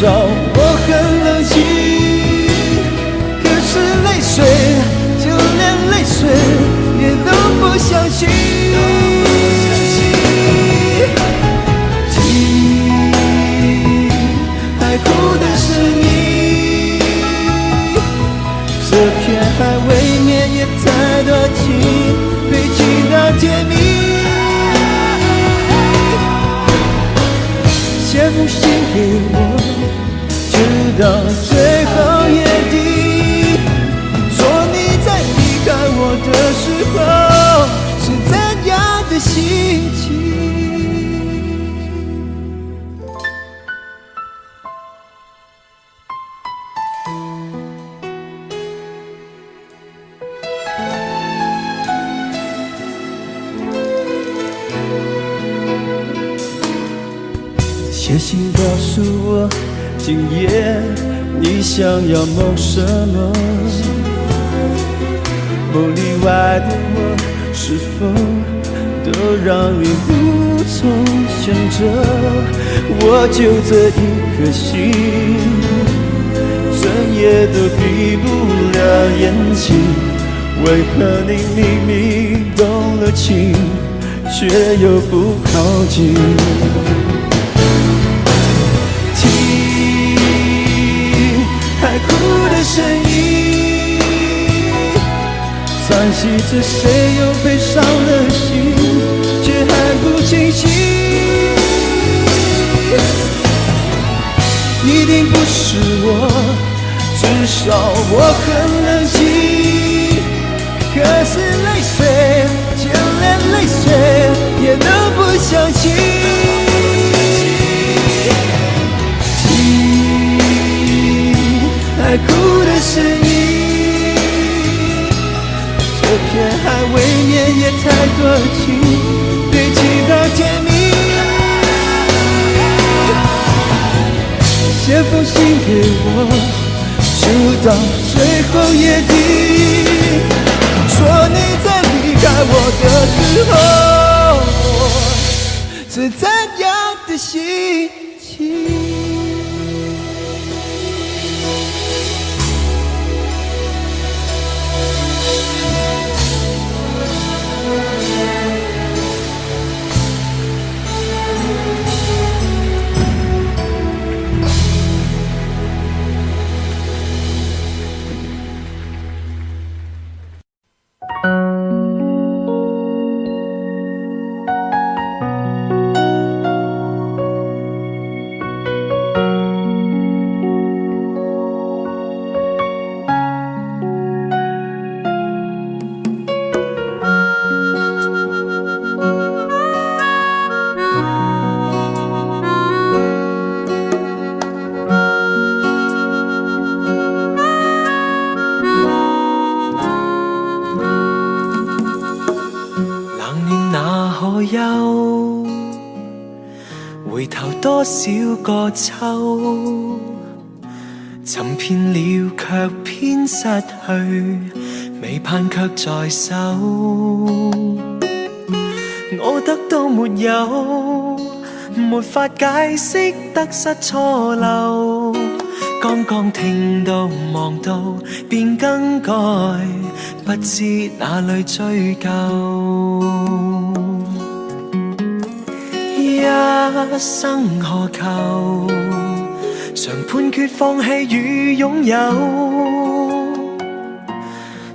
我很冷静。可是泪水，就连泪水也都不相信。哭的声音，这片海未免也太多情，被情到甜蜜。写封信给我，直到最后夜底，说你在离开我的时候是怎样的心情。写信告诉我，今夜你想要梦什么？梦里外的我，是否都让你无从选择？我就这一颗心，整夜都闭不了眼睛。为何你明明动了情，却又不靠近？海哭的声音，叹息着谁又被伤了心，却还不清醒。一定不是我，至少我很冷静。可是泪水，就连泪水也都不相信。迟疑。这片海未免也太多情，堆积的甜蜜。写封信给我，就到最后夜底，说你在离开我的时候，我是怎样的心情。回頭多少個秋，尋遍了卻偏失去，未盼卻在手。我得到沒有，沒法解釋得失錯漏。剛剛聽到望到便更改，不知哪裏追究。一生何求，常判決放棄與擁有，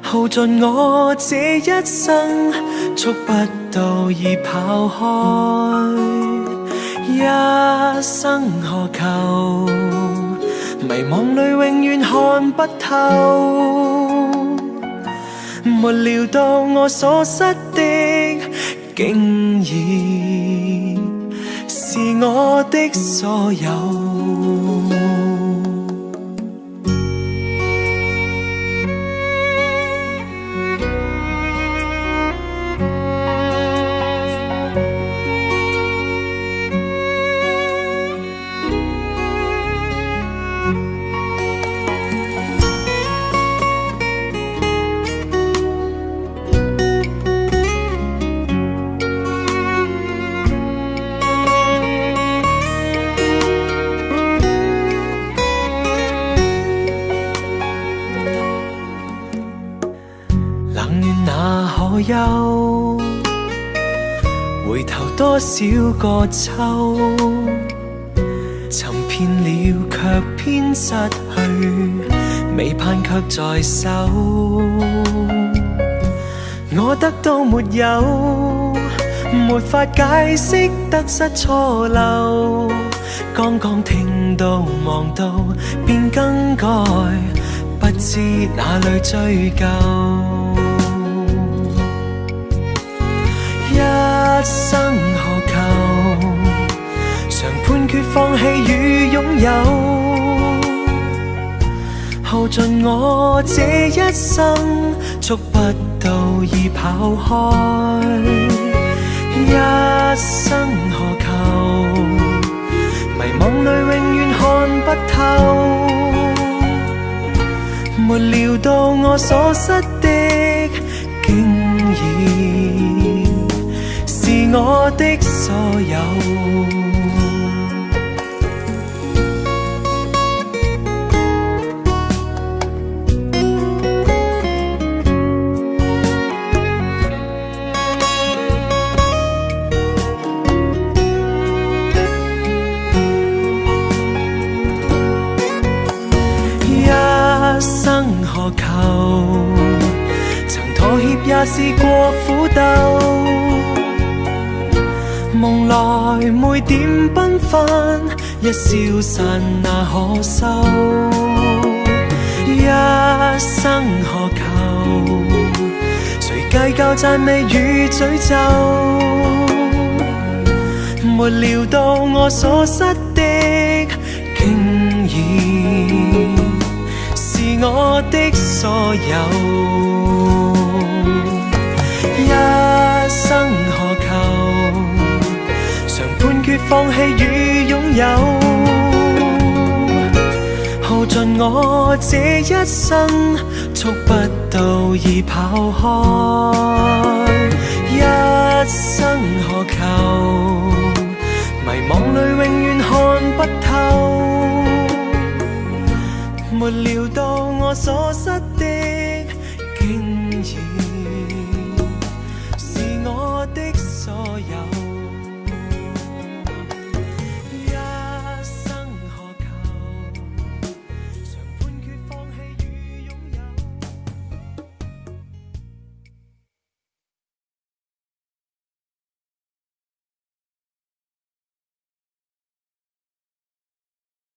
耗盡我這一生，觸不到已跑開。一生何求，迷惘裏永遠看不透，沒料到我所失的竟然是我的所有。憂，回頭多少個秋，尋遍了卻偏失去，未盼卻在手。我得到沒有，沒法解釋得失錯漏。剛剛聽到望到便更改，不知哪裏追究。一生何求，常判決放棄與擁有，耗盡我這一生，觸不到已跑開。一生何求，迷惘裏永遠看不透，沒料到我所失的竟然是我的所有。一生何求，曾妥協也試過苦鬥，夢來每點繽紛，一消散那可收。一生何求，誰計較讚美與詛咒，沒料到我所失的竟然是我的所有。一生何求，常判決放棄與擁有，耗盡我這一生，觸不到已跑開。一生何求，迷惘裏永遠看不透，沒料到我所失